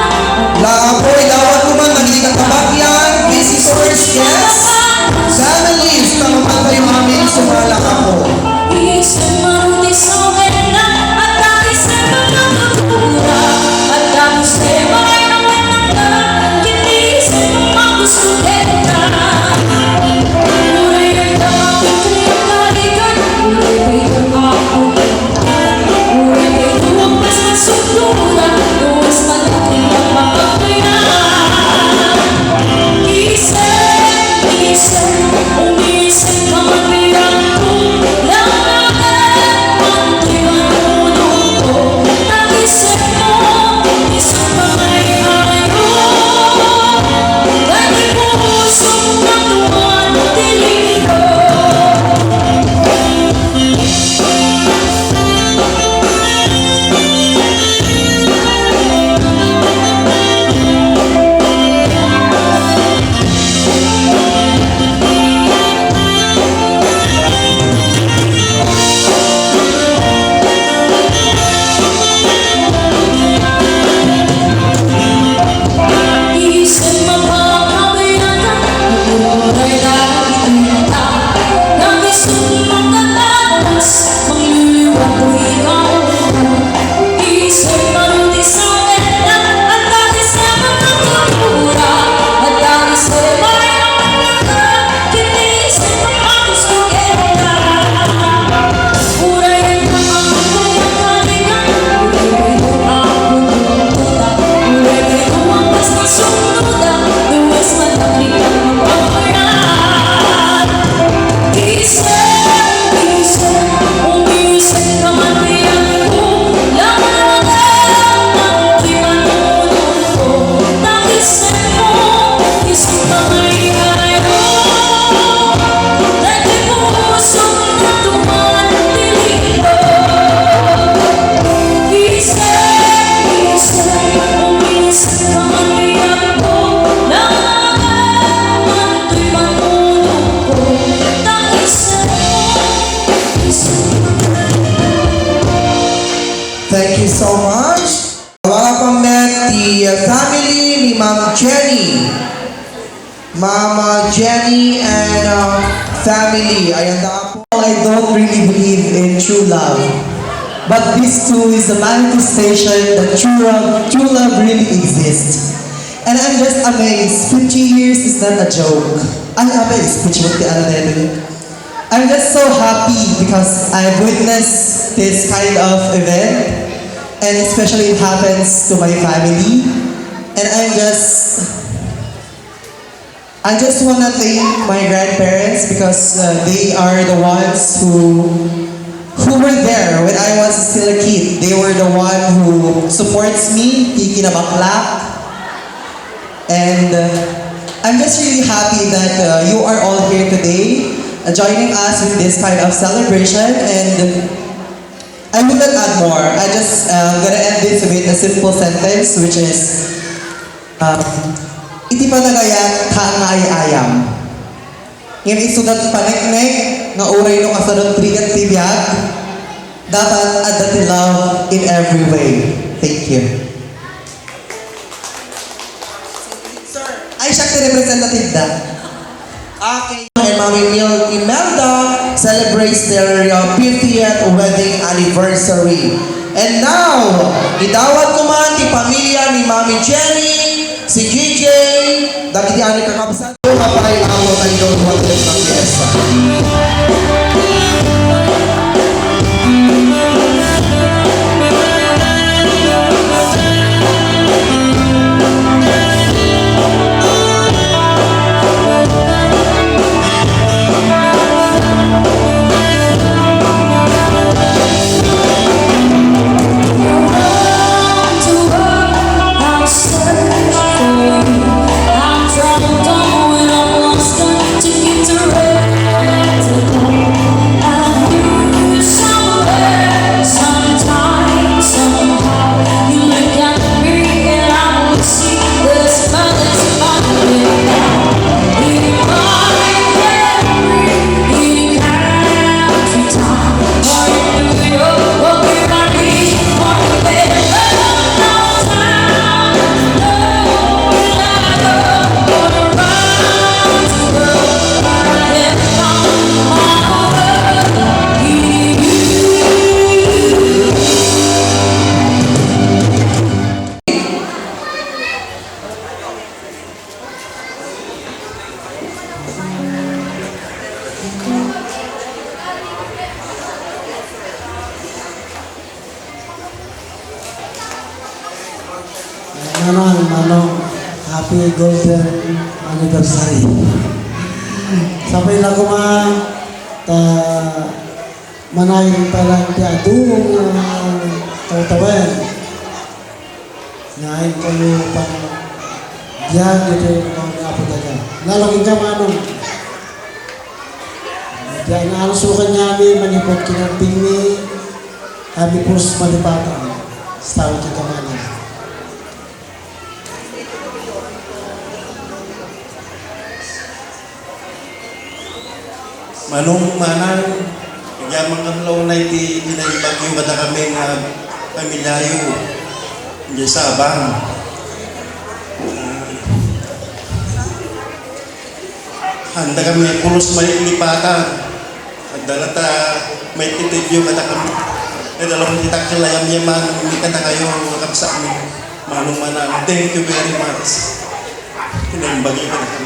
family ni Ma'am Jenny. Mama Jenny and family. Ayan na po. I don't really believe in true love. But this too is a manifestation that true love really exists. And I'm just amazed. 50 years is not a joke. I'm amazed. I'm just so happy because I've witnessed this kind of event. And especially it happens to my family. And I just want to thank my grandparents because they are the ones who were there when I was still a kid. They were the one who supports me, Kiki na bakla. And I'm just really happy that you are all here today, joining us with this kind of celebration. And I would not add more. I just gonna end this with a simple sentence, which is, iti panagayat ka nga ayam. Ngayon isudat paneknek nga uray no kasadot trigat tibiyag, dapat adati love in every way. Thank you. Ay, siya si representative da. Okay. And Mami Imelda celebrates their 50th wedding anniversary. And now, idawat ko man ti pamilya ni Mami Jenny, si GJ, dagiti ani kakabsat ko mapay amo na idol mo ng fiesta. Manong, happy golden anniversary. Sampai na kuma ta manayin pa lang ti adung taw-tawen. Ngayon kayo pa diyan dito mga apo daga. Lalaki ka manong. Diyan na sukan niya manipot kinaping ni happy pros malipatan. Stawit kita manong. Manong manang, yaman kang law na iti pinaimbag yung bata kami na pamilyayo. Hindi sabang. Handa kami pulos malilipatan. Agdala ta may titid yung bata kami. Dalawang kita kilayam yaman, hindi ka na kayo makapsa mo. Manong manang, thank you very much. Pinaimbag yung bata kami.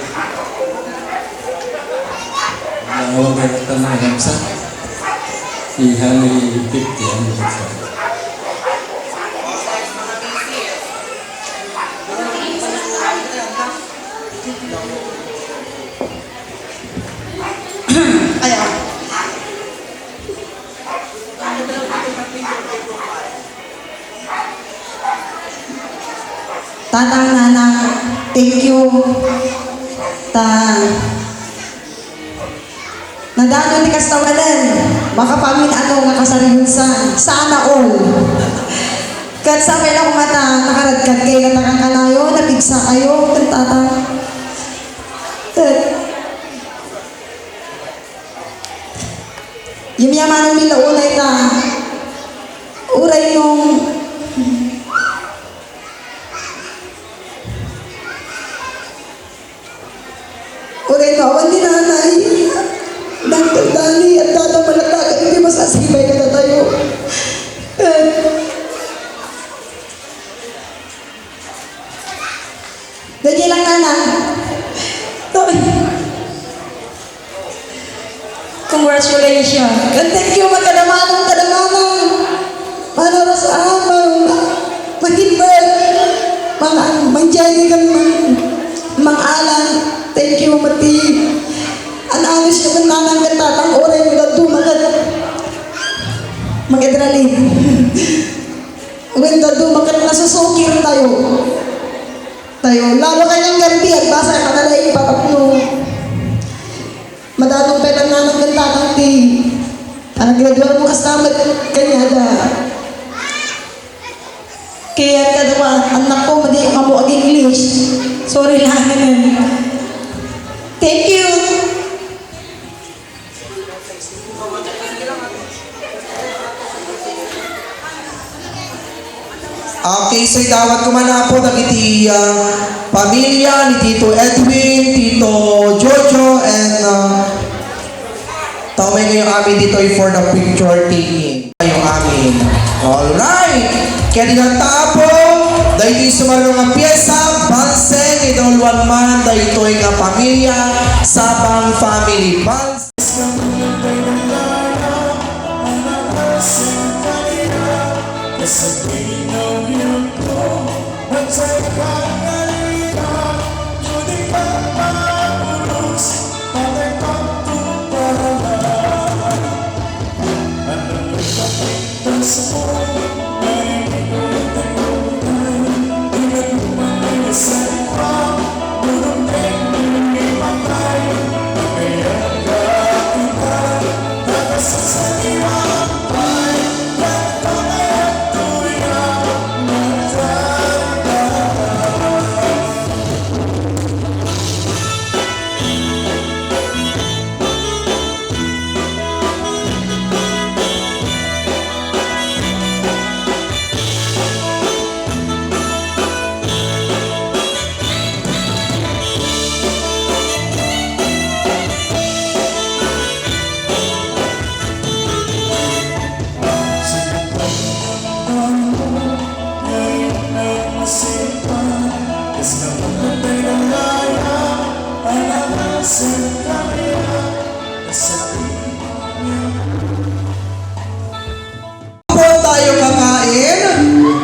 Awal dari tanah Gamsa di hari 50 anniversary. Tatang nanang, thank you. Nadano ni kastawalan, baka pamin ano nga kasariunsan, sana all. Kat sa may lang mata, nakaradkad kayo na nakakalayo, napigsa kayo, tata. Yung yaman ng nila unay ta, uray nung lingawan ni nanay. Dr. Dani at Tata Malatagan, hindi masasibay ka na tayo. Dagi lang nana. Congratulations. And thank you magkadamanong. Para sa amang mahimbat. Mga manjay kang mang-alan. Thank you mati. Anangis ka ng nanang katatang oray mo dito mag-adralin. Maganda doon nasususukir tayo. Lalo kanyang gabi at basa ka na lang ipapapno. Madatong pala nanang katatang ti. Graduate mo kasama kanya da. Kaya kadwa, anak ko, madi ko mo English. Sorry lang naman. Thank you. Okay, so itawag ko man na po dagiti pamilya ni Tito Edwin, Tito Jojo, and tawag ngayong amin dito for the picture taking. Ngayong amin. Alright! Kaya dinanta po, dahil ito'y sumarong nga pyesa, banseng, idolwan man, dahil ito'y nga pamilya, Sabang Family Bans.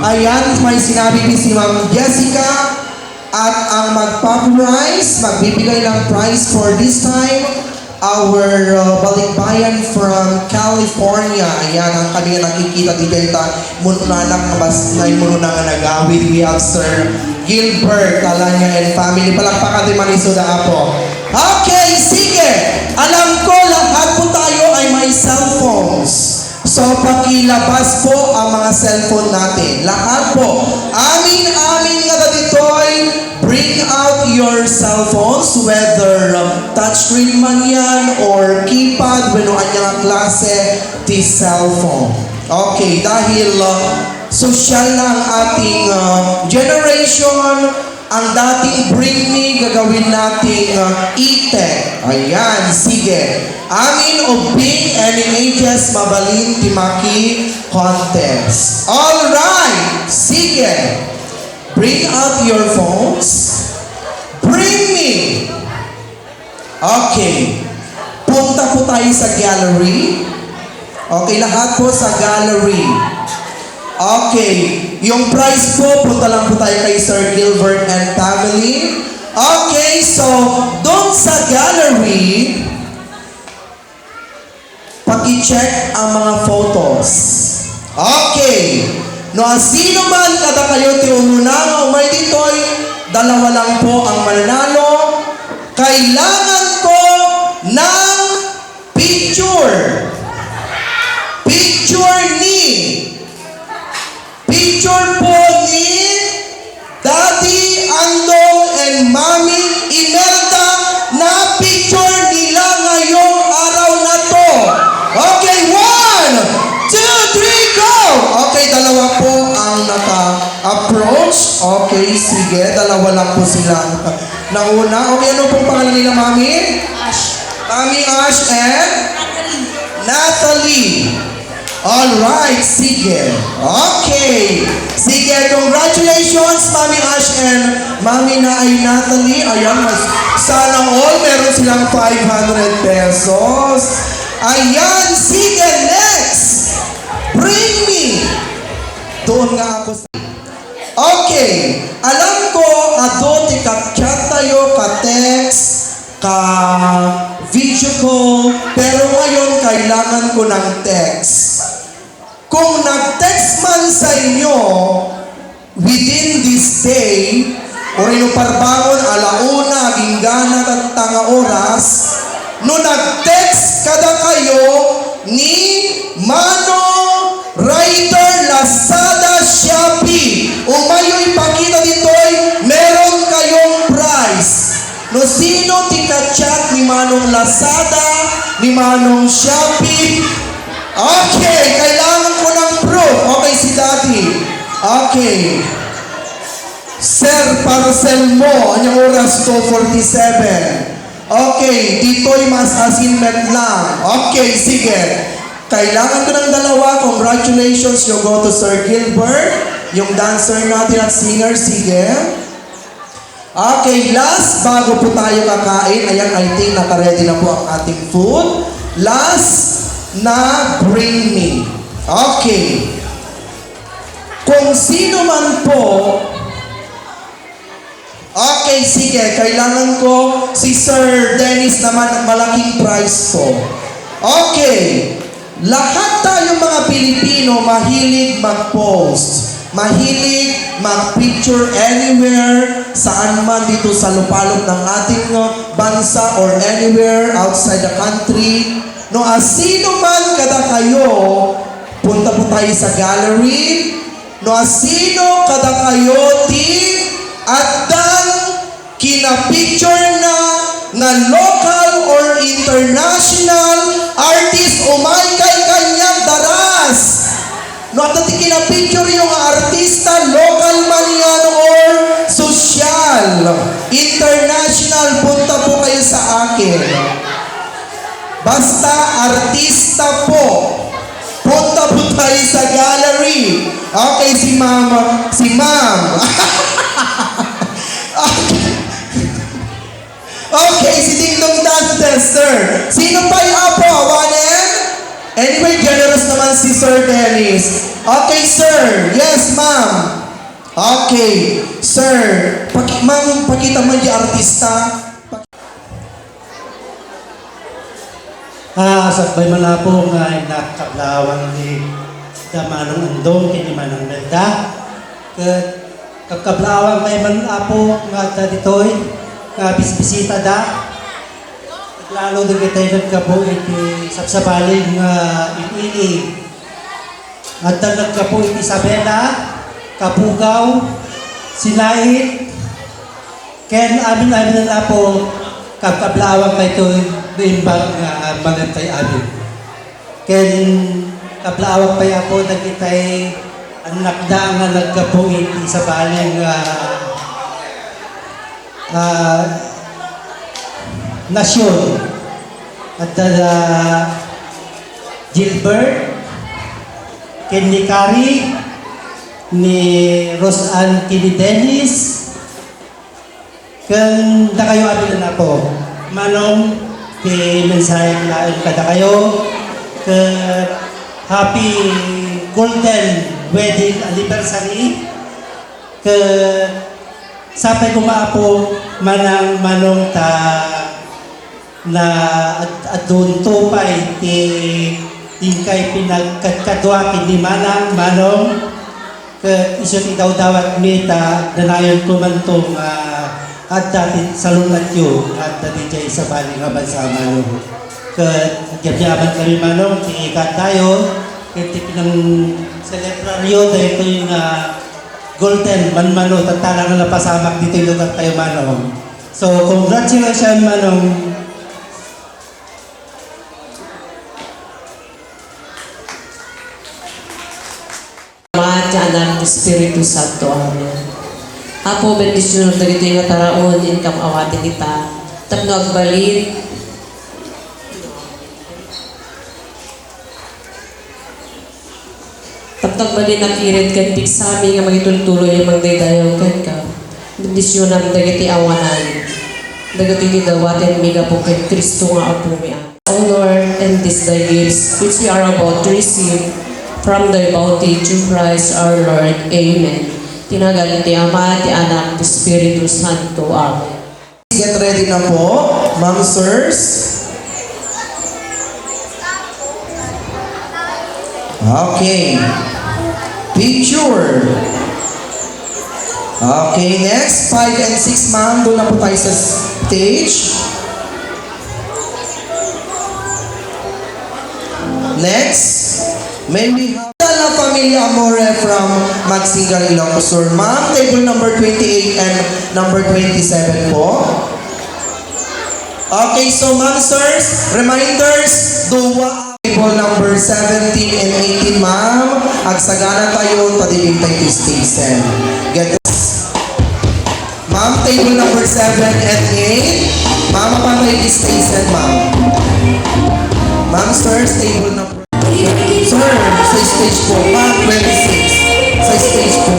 Ayan, may sinabi si Ma'am Jessica at ang magpa-prize, magbibigay ng prize for this time, our balikbayan from California. Ayan, ang kami nakikita dito ito, mununanak na bas na mununang nagawid. We have Sir Gilbert, Talanya and family. Palakpakan din Manisuda po. Okay, sige! Alam ko lahat po tayo ay may cellphones. So, pakilabas po ang mga cellphone natin. Lahat po. Amin nga na dito'y bring out your cellphones, whether touchscreen man yan or keypad, wano anyang klase, the cellphone. Okay, dahil social na ang ating generation, ang dating bring me, gagawin nating e-tech. Ayan, sige. Amin o bing any ages mabalin timaki contest. Alright, sige. Bring out your phones. Bring me. Okay. Punta po tayo sa gallery. Okay, lahat po sa gallery. Okay. Yung prize po, punta lang po tayo kay Sir Gilbert and family. Okay, so, doon sa gallery, paki-check ang mga photos. Okay. No, sino man kada kayo ti ununang umay ditoy, dalawa lang po ang mananalo. Kailangan ko ng picture. Picture po ni Daddy Andong and Mami Imelda na picture nila ngayong araw na to. Okay, 1, 2, 3, go! Okay, dalawa po ang naka-approach. Okay, sige, dalawa lang po silang Nauna. Okay, ano pong pangalan nila, Mami? Mami Ash and? Natalie. Alright, sige. Okay. Sige, congratulations, Mami Ash and Mami na ay Natalie. Ayan, sana all meron silang 500 pesos. Ayan, sige, next. Bring me. Doon nga ako sa... Okay. Alam ko, ato, tika-chat tayo, ka-text, ka-video call, pero ngayon kailangan ko ng text. Kung nag-text man sa inyo within this day, o rin parbangon, alauna, ginggana, at tanga oras, no nag-text kada kayo ni Mano Rider Lazada Shopee. Umayo'y pakita dito'y meron kayong prize. No sino tika-chat ni Manong Lazada, ni Manong Shopee? Okay, kailangan ko ng proof. Okay, si Daddy. Okay. Sir, parcel mo. Anyang oras? 2:47. Okay, dito'y mas assignment lang. Okay, sige. Kailangan ko ng dalawa. Congratulations, you go to Sir Gilbert. Yung dancer natin at singer, sige. Okay, last, bago po tayo kakain. Ayan, I think naka-ready na po ang ating food. Last na bring me. Okay. Kung sino man po, okay, sige, kailangan ko si Sir Dennis naman ang malaking prize po. Okay. Lahat tayong mga Pilipino mahilig mag-post. Mahilig mag-picture anywhere, saan man dito sa lupalop ng ating bansa or anywhere outside the country. No, sino man kada kayo, punta po tayo sa gallery. No, sino kada kayo, at dan kina-picture na local or international artist umay kay kanyang daras. No, at dati kina-picture yung artista, local man yan or social. International, punta po kayo sa akin. Basta artista po. Punta po tayo sa gallery. Okay, si Ma'am. Okay, si Ding Dong Dantes, sir. Sino pa yung apo? Wanen? Anyway, generous naman si Sir Dennis. Okay, sir. Yes, ma'am. Okay. Sir, ma'am, pakita mo yung artista. Sabay man na po nga nakakablawan ni Manong Andong, kini Manong Melda. Kakablawan kay man po nga ditoy, nga bisbisita da. Lalo din kita nagkapo iti sabsabaling inini. At nagkapo iti Isabela, Kapugaw, Silait, ken amin na po kakablawan kay ito imbang magantay amin. Ken kablawak pa ako nagitay anak da nga nagkapo iti sabaling nasyon. At Gilbert, ken ni Kari, ni Rosanne Kini Dennis, ken da kayo amin na po. Manong, kay mensahe lain kada kayo, ke happy golden wedding anniversary, ke sapay kumaapo manong ta na adun tupay ti tingkay pinagkadwa kini manong ke iso ti daw-dawat mita danayon kumantong at dati salungat yun at dati dyan sa bali nga bansa manong kagyaban kami manong tiikat tayo kaya pinang celebraryo dahil ito yung golden manmano tatala nga napasamak dito yung lugar tayo manong. So congratulations manong. Anak Espiritu Santo. Amen. Apo bendisyon dagiti nga taraon income awati kita. Tapno agbalit. Tapno agbalit nakirit kan piksami nga magitultuloy ang magdaydayaw kan ka. Bendisyon ang dagiti awanan. Dagiti dawaten miga po kay Kristo nga apo mi. O Lord, and this thy gifts which we are about to receive from thy bounty through Christ our Lord. Amen. Tinagal ti Ama, ti Anak, ti Espiritu Santo. Amen. Get ready na po, ma'am, sirs. Okay. Picture. Okay, next, 5 and 6, ma'am. Doon na po tayo sa stage. Next, may we have La Familia Amore from Magsingal, Ilocos Sur. Ma'am, table number 28 and number 27 po. Okay, so ma'am, sirs, reminders, duwa. Table number 17 and 18, ma'am. Agsagana tayo, tadibig tayo to station. Get this. Ma'am, table number 7 and 8. Ma'am, paano yung station, ma'am? Ma'am, sirs, table number... Sir, sa stage po, ma'am, 26. Sa stage po.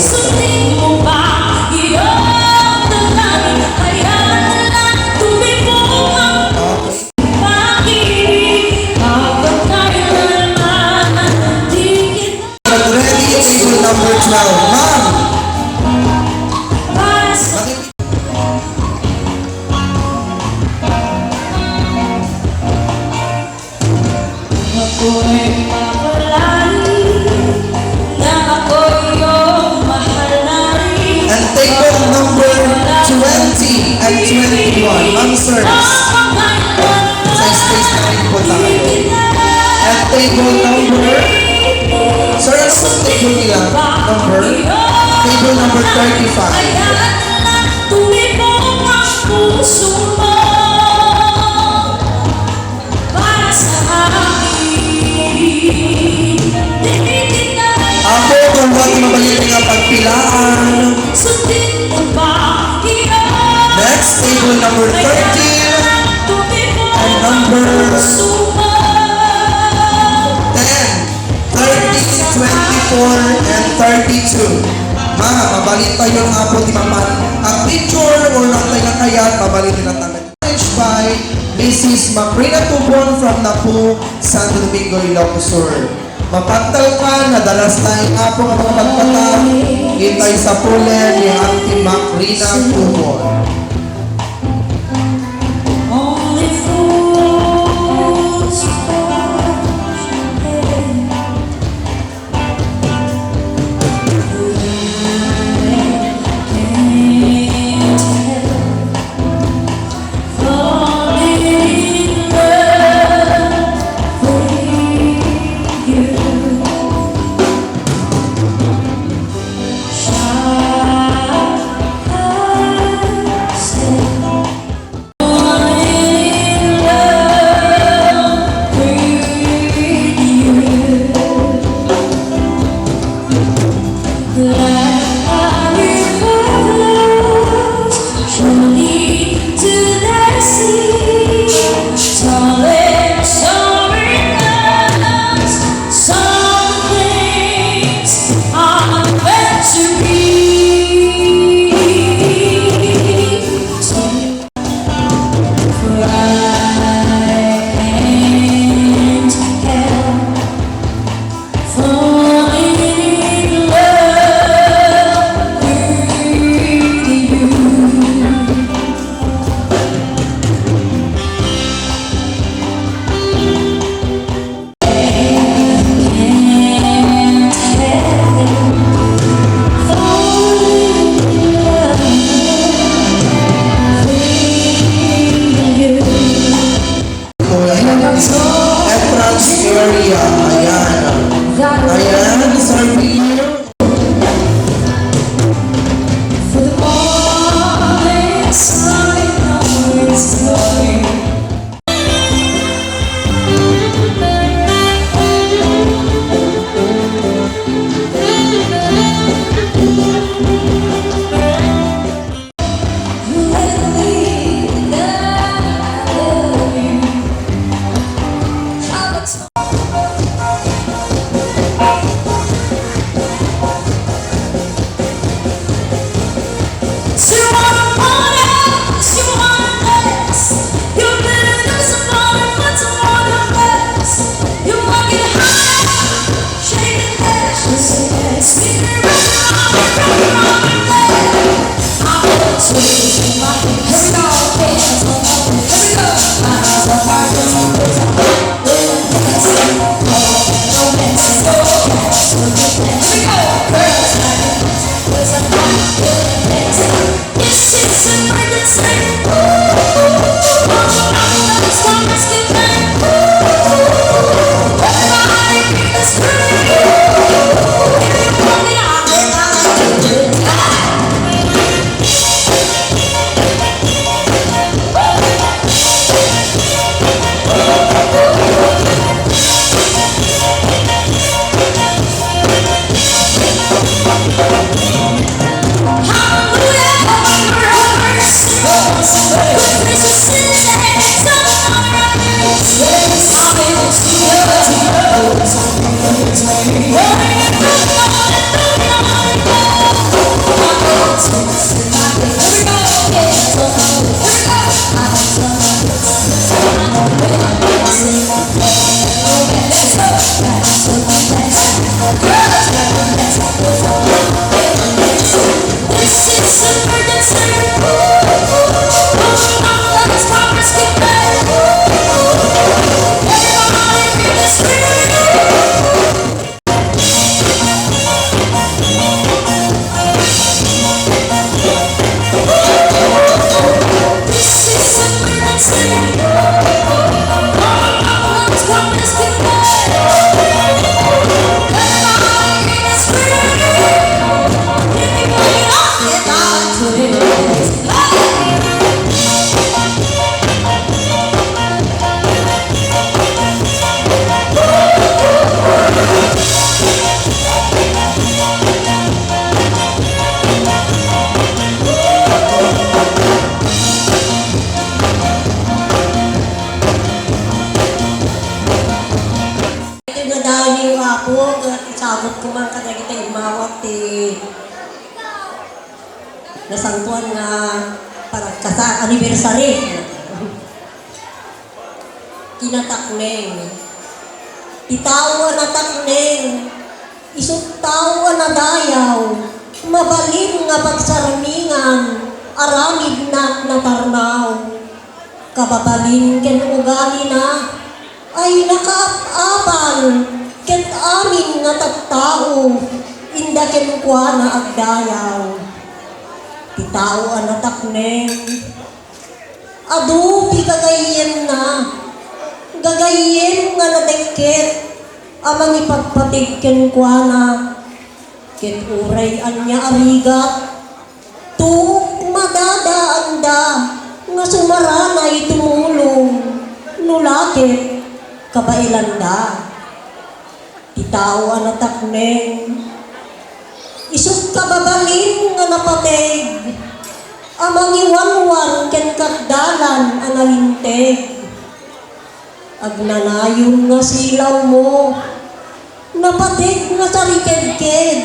Ready, table number 12. Ma'am! And table number 20 and 21. Ma'am, sirs. Sa stage na rin po tayo. And table number... Sir, ano po table nila? Number? Table number 35. Ako, kung huwag mabalik nga pagpilaan. Next, table number 13 and number 10, 13, 24, and 32. Ma, mabalik tayo ng apo di maman. Ang picture or lang tayo ng kayat, mabalik nila tayo. By Mrs. Macrina Tubon from Napu, Santo Domingo, Ilocos Sur. Mapagtal ka, nadalas tayong apo ng mga pagpatang, itay sa pulen ni Auntie Macrina Tubon. Sabot ko man kada kita imawat nasangtuan nga para kasa anniversary. Kinatakneng. Itawa na takneng. Isut tawa na dayaw. Mabalin nga pagsarmingan. Aramid na natarnaw. Kababalin ken ugali na. Ay nakaapal. Ket amin nga tattao, inda ken kwa na agdayaw. Titao na takneng. Adu, gagayem na. Gagayem nga nadekket. Amang ipagpatig ken kwa na. Ket uray anya arigat. Tuk madadaanda. Nga sumaranay tumulong. Nulakit kabailanda. Itawa na takneng. Isuk kababalin nga napateg. Amang iwanwan ken katdalan analinteg. Agnanayon nga silaw mo. Napateg nga sariked-ked.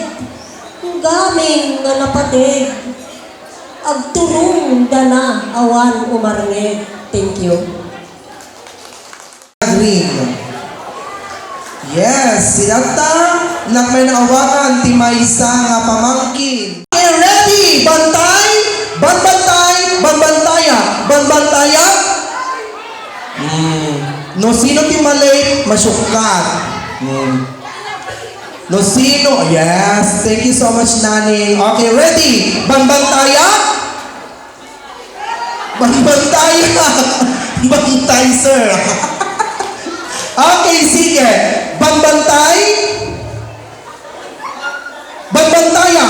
Gaming nga napateg. Agturong dana awan umarneg. Thank you. Green. Yes, sinata na may naawakan ti maysa nga pamangkin. Okay, ready? Bantay, banbantay, banbantaya, banbantaya. No sino ti malate, masukat. No sino, yes, thank you so much, Nani. Okay, ready? Banbantaya? Banbantaya. Bantay, sir. Okay, sige. Banbantay. Banbantaya.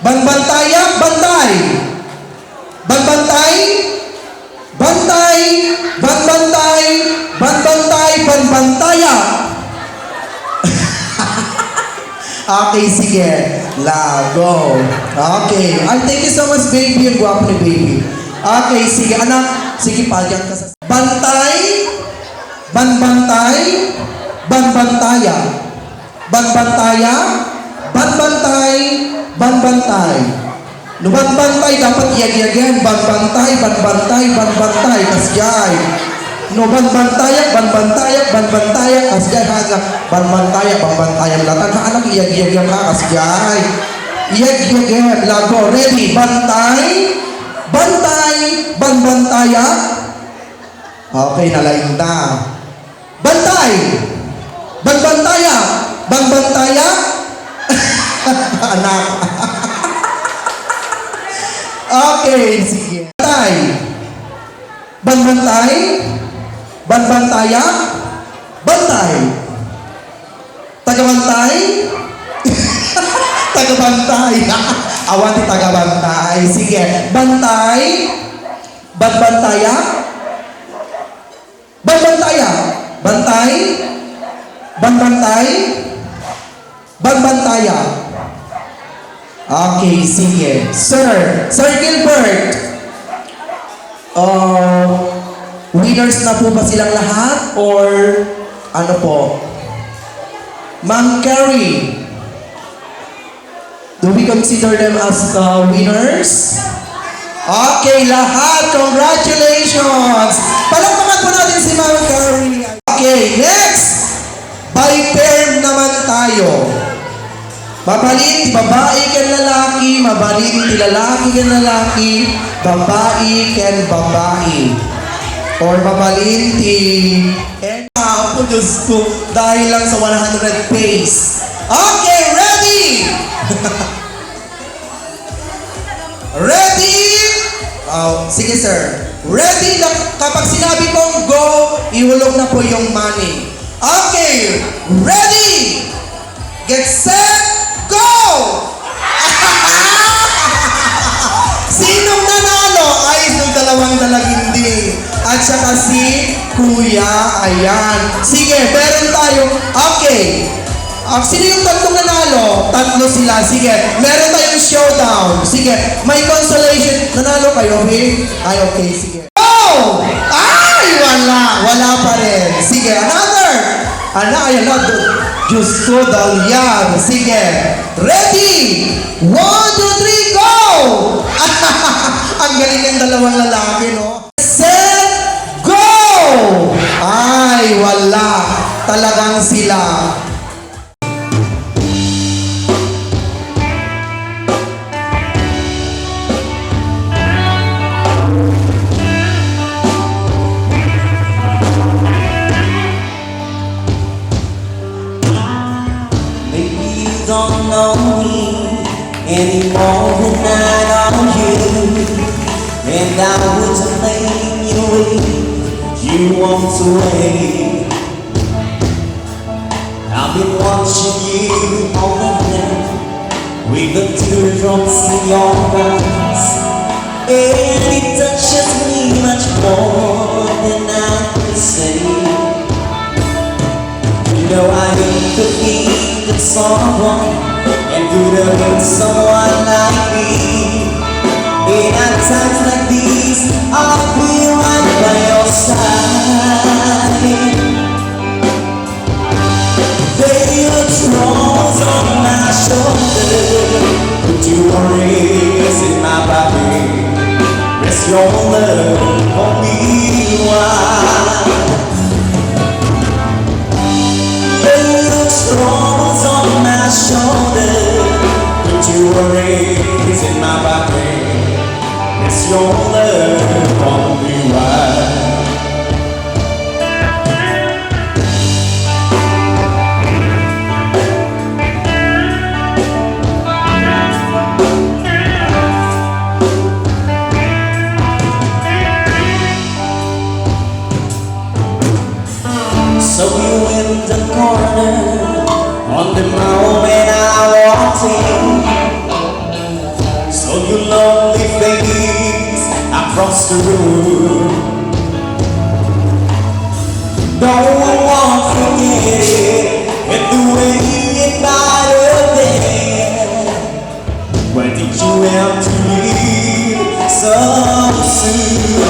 Banbantaya, bantay. Banbantay. Bantay. Banbantay. Banbantay, banbantaya. Okay, sige. Lago. Okay. Ay, thank you so much, baby. Ang gwapo ni baby. Okay, sige, anak. Sige, pagyan ka sa... Bantay. Banbantay, banbantaya. Banbantaya, banbantay, banbantay. No banbantay dapat iyag-iyagan. Banbantay, banbantay, banbantay. Kasjay. No banbantaya, banbantaya, banbantaya. Kasjay haga. Banbantaya, banbantaya. Latan ka anak iyag-iyagan ka. Kasjay. Iyag-iyagan. Lago. Ready. Bantay, Bantay, banbantaya. Okay, nalainda. Bantay, banbantaya, banbantaya. Anak. Okay, sige. Bantay, banbantay, banbantaya, bantay. Tagabantay. Tagabantay. Awan ti tagabantay. Sige. Bantay. Banbantaya. Banbantaya. Bantay. Banbantay. Banbantaya. Okay, sige. Sir Gilbert. Winners na po ba silang lahat? Or ano po? Ma'am Carrie, do we consider them as winners? Okay, lahat. Congratulations! Palakpakan po natin si Ma'am Carrie. Okay, next. By pair naman tayo. Mabalin ti babae ken lalaki, mabalin ti lalaki ken lalaki, babae ken babae. Or mabalin ti... po, Diyos ko, dahil lang sa 100 pace. Okay, ready? Ready? Sige sir. Ready na kapag sinabi kong go, ihulog na po yung money. Okay, ready? Get set, go! Sinong nanalo? Ay, itong dalawang dalaginding. At saka si Kuya, ayan. Sige, meron tayo. Okay. Sino yung tatlong nanalo? Tatlo sila. Sige, meron tayong showdown. Sige, may consolation. Nanalo kayo, okay? Ay, okay, sige. Oh! Ay, wala. Wala pa rin. Sige, another. Ayan na. Diyos ko, dalyan. Sige. Ready? 1, 2, 3, go! Ang galing ng dalawang lalaki, no? Set, go! Ay, wala. Talagang sila. Maybe you don't know me any more than I know you, and I would blame you if you walked away. I've been watching you all night with the teardrops in your eyes, and it touches me much more than I could say. You know I hate to think that someone and could have been someone like me. And at times like these, I'll be right by your side. Lay your troubles on my shoulder, put your worries in my body, rest your love on me while. Lay your troubles on my shoulder, put your worries in my body, rest your love on me while. So you in the corner on the moment I walked in. So your lovely face across the room. No one won't forget it, and the way it might have been. Why did you have to leave so soon?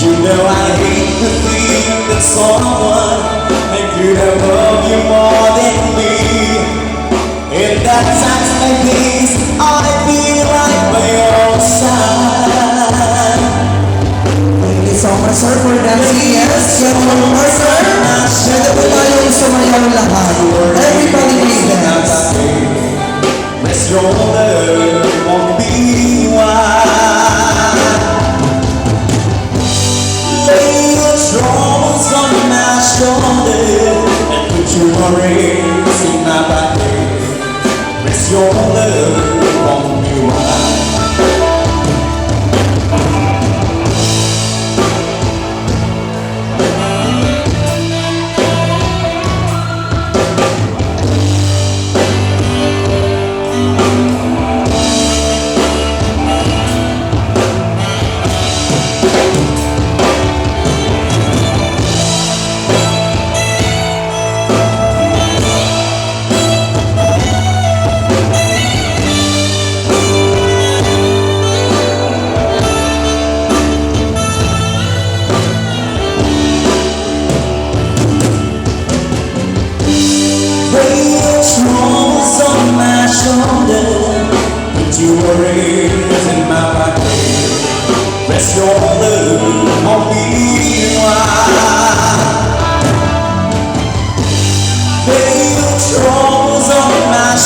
You know I hate to think that someone could have loved you more than me. And at times like these, I feel right by your side. Thank you so much, sir, for dancing. Yes, yan po more, sir. Pwede po tayong sumayaw lahat. Everybody please dance. Rest your love won't be wide.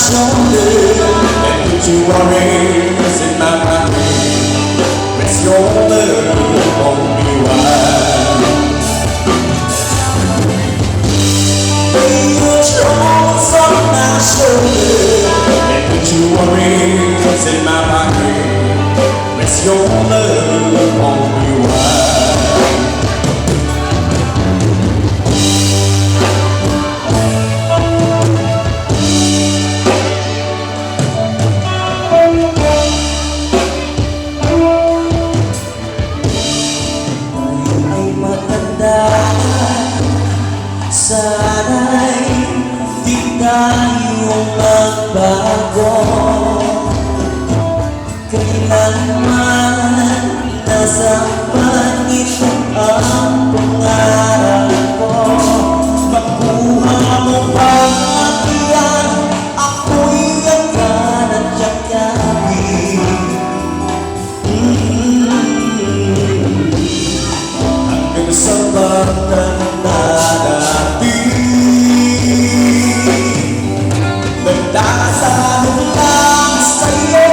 shoulder and put your worries in my pocket. Rest your love on me wide. Lay your troubles on my shoulder and put your worries in my pocket. Rest your love on me wide. Sana'y di tayo magbago. Kailanman nasa pangit ang pangarap ko. Makuha mo ba yan? Ako'y yakan at yakapin. Hanggang sa pagtanda nagdasalong lang sa'yo,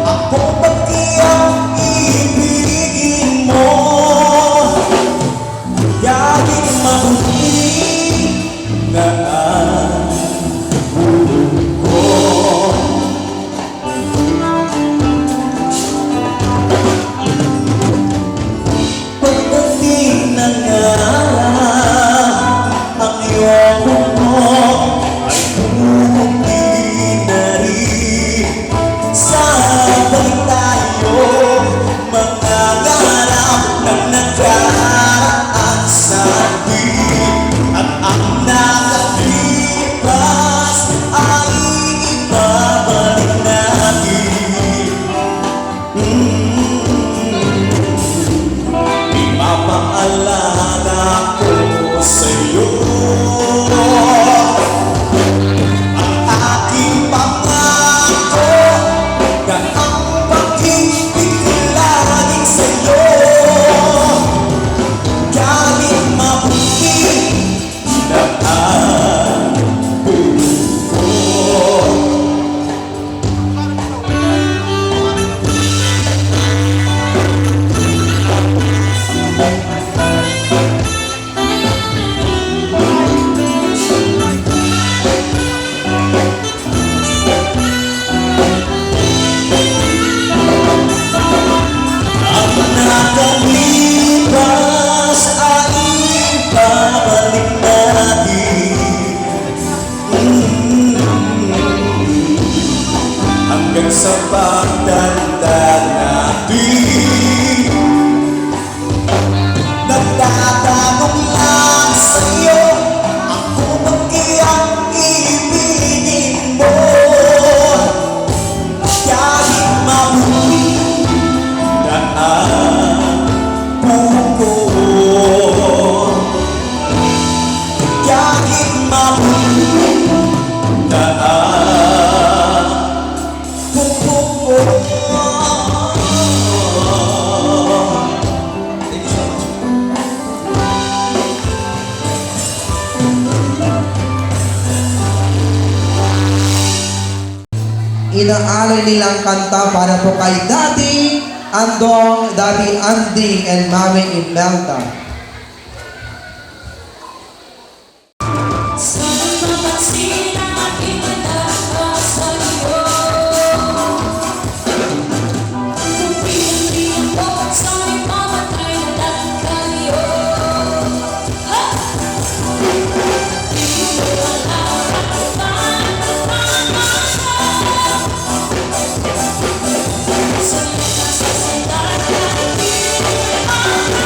ako pati ang ibigin mo. Gaging mabuti na ang buhay ko. Pagdating ng araw, ang iyong mo ay bumugin na rin. Sabay tayo mangangarap ng nakaraan sa atin. At ang nakalipas ay ibabalik natin. Ipapaalala ko sa'yo ang aking pangako na ang pag-ibig ko laging sa'yo. Kahit mabuti na ang buhay ko. Ang nakalipas ay ibabalik natin. Hanggang sa pagtanda natin, nagtatanong lang sa'yo, ako pati ang ibigin mo. Kahit mabuti na ang buko, kahit mabuti na ang buko. Thank you so much. Inaalay nilang kanta para po kay Daddy Andong, Daddy Anding, and Mami Imelda. Sana'y mapansin ang aking pagdapa sa'yo. Kung pinag-iyan ko, sana'y mamatay na lang kayo. Di mo alam at kasama sa likas sa sandal. Di mo alam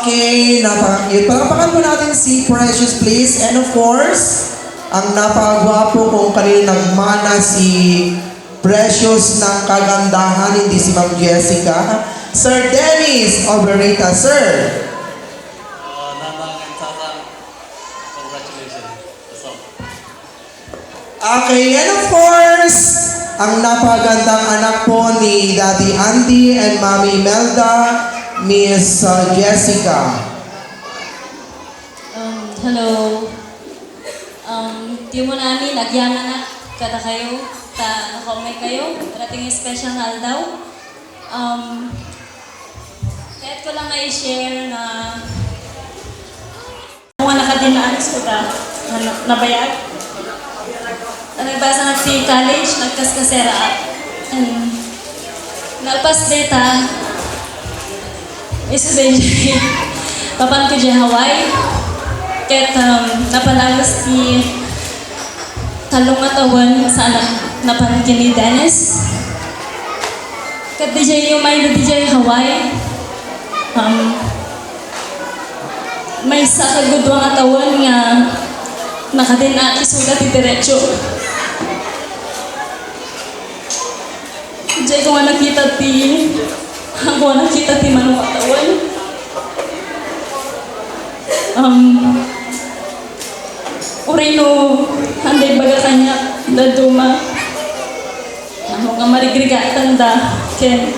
Okay, napaka-cute. Palakpakan po natin si Precious, please. And of course, ang napakagwapo kung kanina nagmana si Precious ng kagandahan, hindi si Ma'am Jessica. Sir Dennis Oberita, sir. Okay, and of course, ang napagandang anak po ni Daddy Andy and Mami Imelda, Miss Jessica. Hello. Di mo namin, nagyaman na kada kayo, nakaumay kayo, rating special hal daw. Kahit ko lang i-share na mga nakadinaan sa kuta, nabayag. Nagbasa na si college, nagkaskasera. Nalpas data, isa sa papan ko dyan Hawaii. Kahit napalagas si talong atawan sa anak napanagin ni Dennis. Kahit di dyan yung may di dyan Hawaii. May sa kagudwang atawan nga nakadina isugat ti diretso. Diyan ko nga nakita ti manong atawan. Urino, handay baga kanya, daduma. Amo nga marigrigatan da, ken.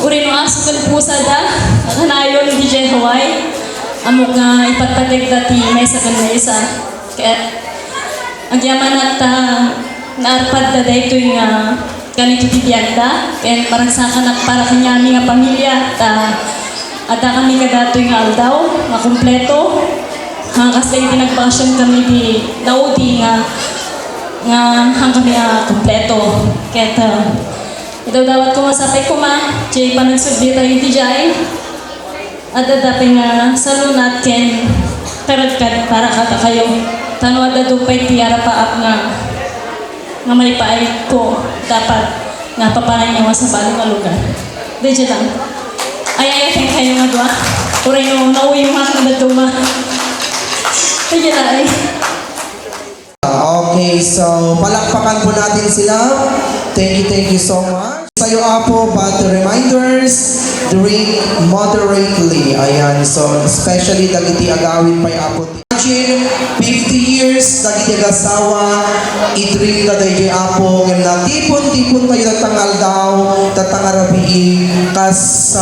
Urino aso kan pusa da, kanayon di dyan Hawaii. Amo nga ipatpatig dati may sa kanaysa. Kaya, ang yaman at naarpad da dahito yung ganito tibiyag da. Kaya parang sa kanak para kanyami nga pamilya. Ada kami kadato yung aldaw, nga kompleto. Kasi pinagpasyon kami di daudi nga hang kami kompleto. Kaya ito dawat ko masapay ko jay panagsubdi tayo di jay. Ada dating salunat ken teragkad para kata kayo. Tanong ada dupay tiara paap nga malipaay ko dapat nga papanay niya sa baling nga lugar. Dito lang. Ay, kayo nga doon. Uray no, nauwi yung hak na datuma. Dito lang. Okay, so palakpakan po natin sila. Thank you so much. Sayo apo, but reminders, drink moderately. Ayan, so especially dagiti agawin pa'y apo. Imagine, 50 years, dagiti agasawa, i-drink na dahi apo, na tipon-tipon tayo tatangal daw, tatangarabi, kas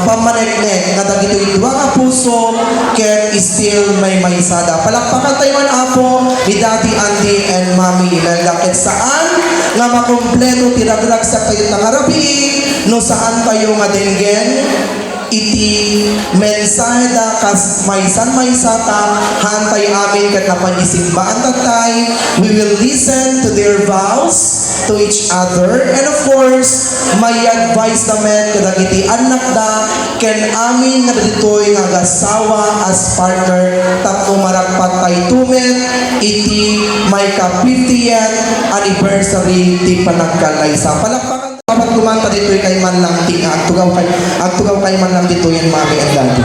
pamanek-nek, na dagiti idwa nga puso, ken still may maisada. Palakpakan tayo man apo, ni Daddy Andy and Mami Imelda, ket saan nga makompleto tiradrag sa kayo tangarabi, no saan tayo nga denggen, iti mensahe da kas maysan-maysata hantay amin kat napanisimbahan tatay. We will listen to their vows to each other, and of course may advice naman kadagiti anak da ken amin nga ditoy nga gasawa as partner tapno maragpat tay tumen iti may ka 50th anniversary ti panagkalaysa. Palakpakan dapat kumanta dito kay man lang tinga agtugaw kay man lang dito yan Mami and Daddy.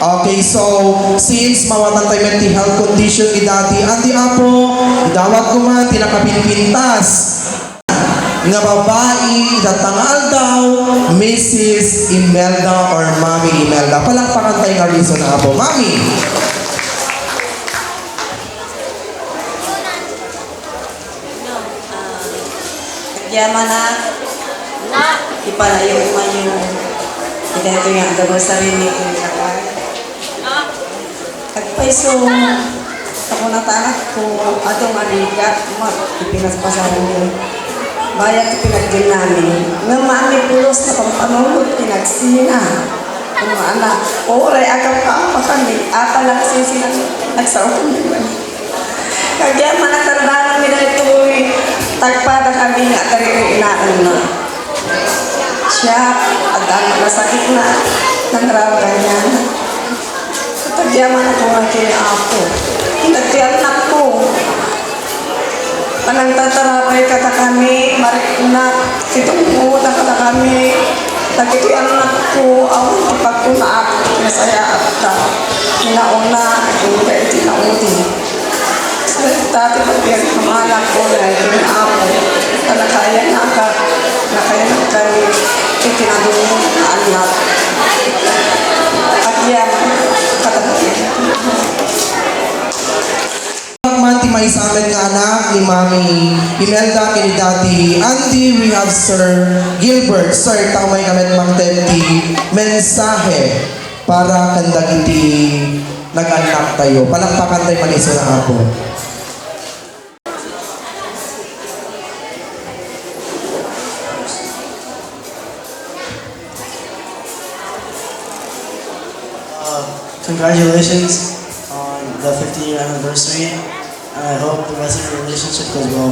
Okay, so since mawatan tayo mental health condition ni Daddy Andy apo, dawat ko man tinakapinpintas nga babae datangal daw Mrs. Imelda or Mami Imelda. Palakpakan tayo nga reason na apo. Mami! Yaman na ipalayo man yung ito yung agawang sarili ko yung kakay. Kagpaiso ako natanak ko atong amiga ipinaspasaran ko bayat pinagdil namin nga mami pulos na pampanulog pinagsina ang mga anak oray agaw ka pa kami ata lang sisilang nagsawang naman kagyaman na tarbanan nila ito tagpada kami nga kari inaan na siya at ang masakit na nangrawa niya tagyaman ako nga kinaako kinagtianak ko panang tatarapay kata kami marik na kitong pumunta kata kami Nagkikuyan na ko ang ipagtuna ako masaya at hinauna yung pwede na uti. Dati pagpiyag kamahala ko na ako talakaya na kami itinadungan na anak. At yan, katapusin. Manti may sa amin nga anak ni Mami Imelda kini Daddy Andy, we have Sir Gilbert. Sir, tamay kami magtenti mensahe para kandag iti nag-anak tayo. Palakpakan tayo maniso na ako. Congratulations on the 50-year anniversary. I hope the rest of your relationship goes well.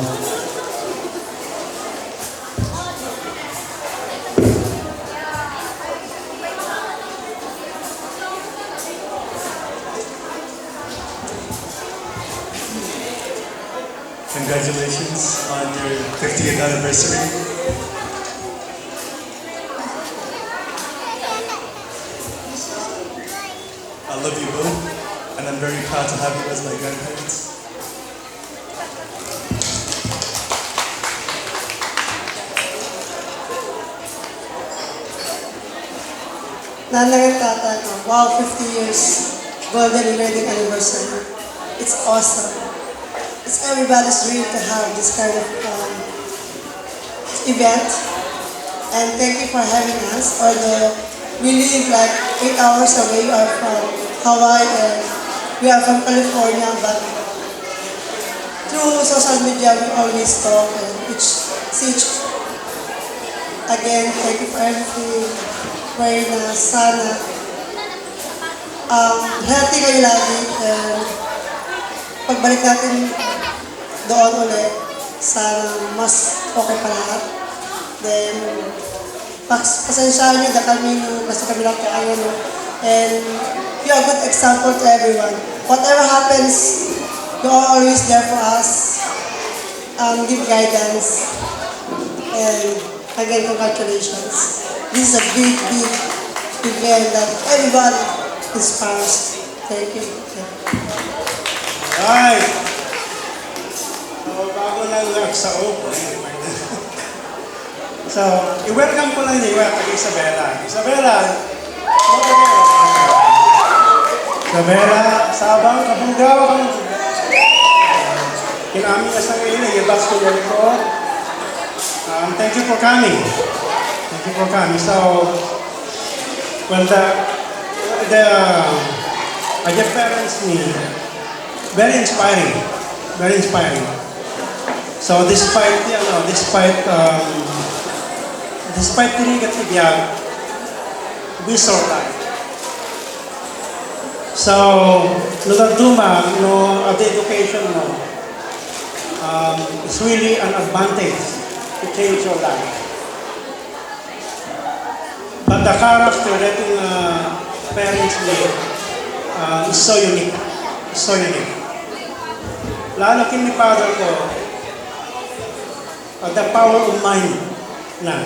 Congratulations on your 50th anniversary. I love you both, and I'm very proud to have you as my grandparents. Nanay at tatay ko, wow, 50 years, golden wedding anniversary. It's awesome. It's everybody's dream to have this kind of event. And thank you for having us, although we live like 8 hours away. We are from Hawaii and we are from California, but through social media we always talk and see each. Again, thank you for everything. Pray na sana healthy kayo lagi and pagbalik natin doon ulit, sana mas okay pa lahat. Then, pasensyahan nyo na kami nung nasa kabilang kaya no. And you are a good example to everyone. Whatever happens, you are always there for us. Give guidance. And again, congratulations. This is a big, big event that everyone inspires. Thank you. Alright! So, bago lang nagsaog. So, i-welcome ko lang niya kay Isabela. Isabela, sabang kabugaw kang kinami niya sa ngayon, ibas ko yan ko. Thank you for coming. Thank you for coming. So, well, your parents need very inspiring. Very inspiring. So, despite the negative, we survive. So, the education is really an advantage to change your life. But the character that parents need is so unique. So unique. Lalo kin ni father ko, the power of mind na.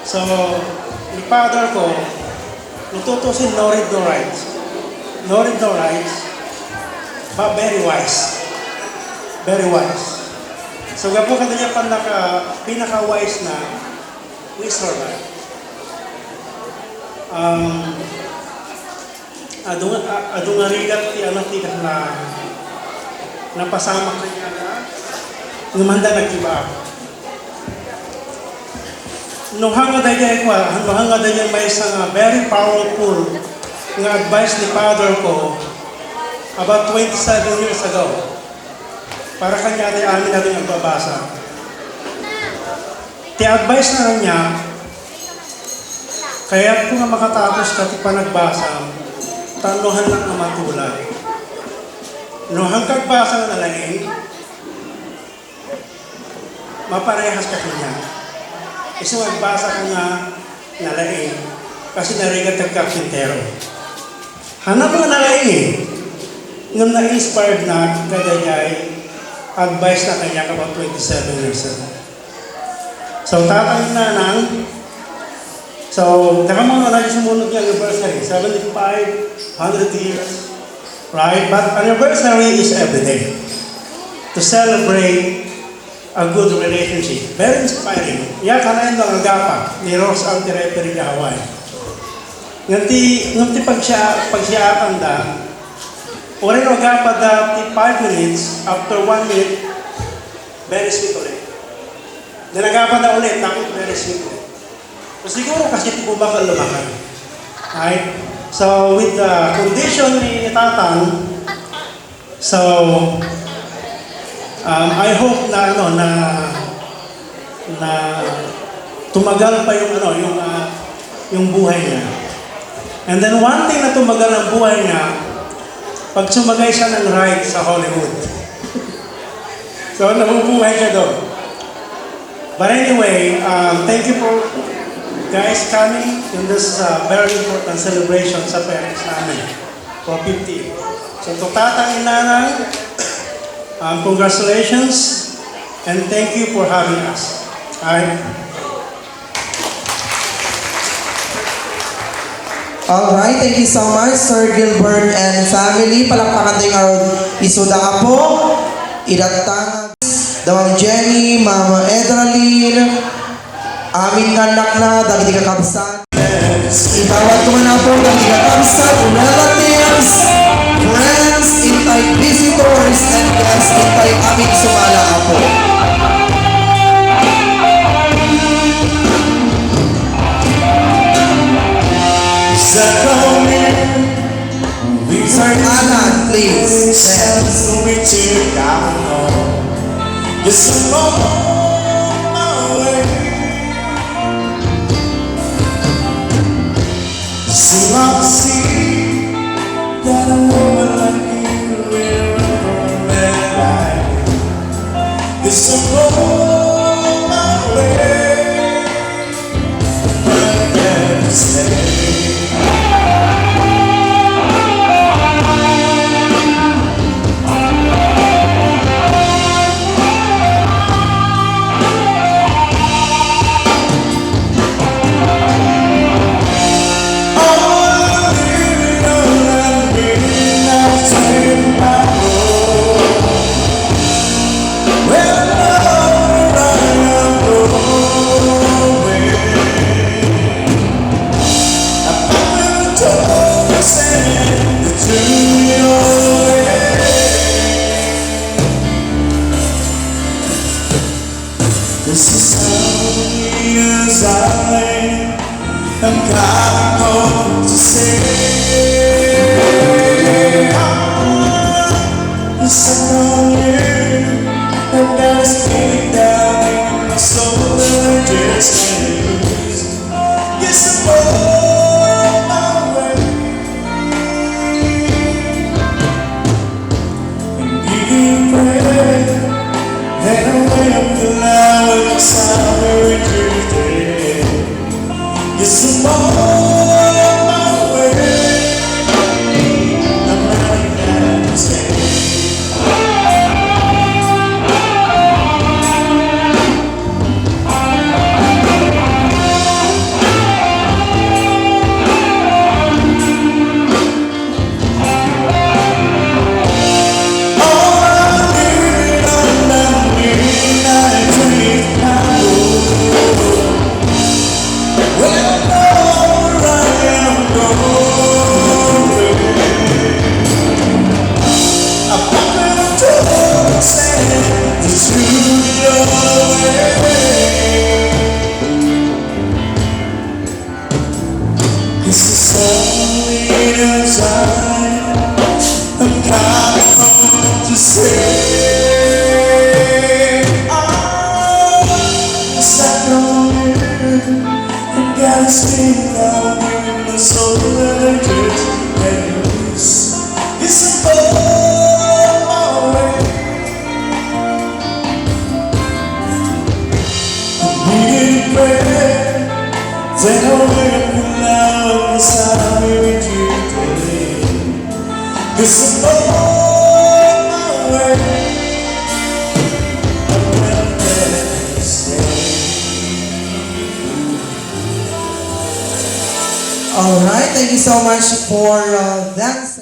So, ni father ko, natutusin no read, no write. No read, no write, but very wise. Very wise. So, gapo ka niya pinaka-wise na, we survive. Adung arigat ti anak ti na napasama kanya na ngumanda nag-iba. Hanga dayan may isang very powerful nga advice ni father ko about 27 years ago. Para kanya ay amin natin nagbabasa. Ti advice na niya, kaya kung makatapos ka ti panagbasa, tanuhan lang na matulad. No hanggang basa na lang maparehas ka niya. Kasi magbasa ka nga nalain kasi narigat ang kapsintero. Hanap nga nalain nung na-inspired na kadayay advice na kanya about 27 years ago. So tatay na nang So, nakamana lagi sumunod yung anniversary, 75, 100 years, right? But anniversary is every day. To celebrate a good relationship. Very inspiring. Iya kana yung nagagapa ni Rose ang tireperi ni Hawaii. Nganti pag siya anda, ore nagagapa da 5 minutes, after 1 minute, very sweet ulit. Nagagapa na ulit, takot very sweet ulit. So siguro kasi di po bakal lumakan. Right? So with the condition ni Tatang, so I hope na na tumagal pa yung buhay niya. And then one thing na tumagal ang buhay niya, pag sumagay siya ng ride sa Hollywood. So nabubuhay siya doon. But anyway, thank you for guys coming in this very important celebration sa parents namin for 50. So to Tatang Inanang, congratulations and thank you for having us. Alright, thank you so much, Sir Gilbert and family. Palakpakan tayo nga isuda po. Idatang Dawang Jenny, Mama Edralyn, amin nga anak na, dami di kakabsat. Itawad ko man po, dami di kakabsat, relatives, friends, intay visitors, and guests, intay amin sumala po. Sir Alan, please. Yes, I'm on my way. So I see that a woman like you will run that life. Yes, I'm on my way. I can't stay. This is only as I am coming home to say yes, I know you, and that is feeling down in my soul that I just can't lose. Yes, I'm on my way, and you pray. And away up the loud summer Tuesday. Yes, I'm on my way. I'm running down the stairs. Then I'll wake up now and decide where to stay. Alright, thank you so much for that.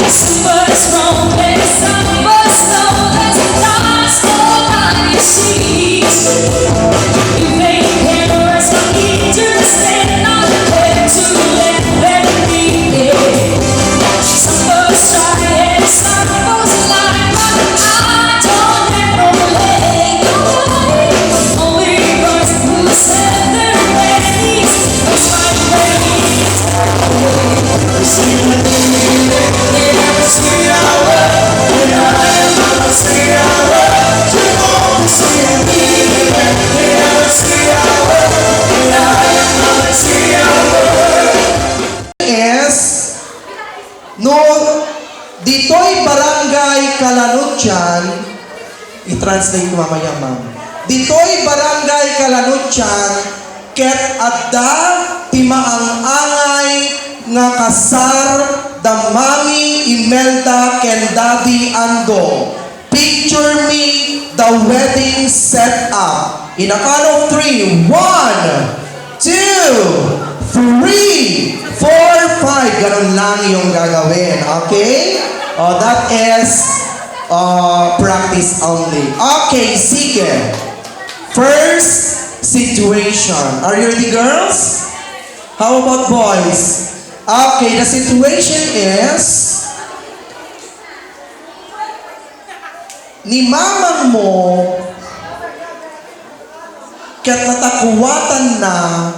Somebody's wrong, baby, somebody's slow. There's a lost soul on your sheets. You make errors, I need to stand on the bed to let them be. Somebody's trying, somebody's lying, but I don't have no leg. Only boys who said they're ready. That's my way. Is no dito'y barangay Kalanutyan, i-translate ko mamaya ma'am. Dito'y barangay Kalanutyan, ket adda timaang-angay nga kasar damami Imelda ken Daddy Ando. Picture me the wedding setup. In a count of 3. 1, 2, 3, 4, 5. Ganun lang yung gagawin. Okay? That is practice only. Okay, sige. First situation. Are you ready, girls? How about boys? Okay, the situation is ni mamang mo ket natakuwatan na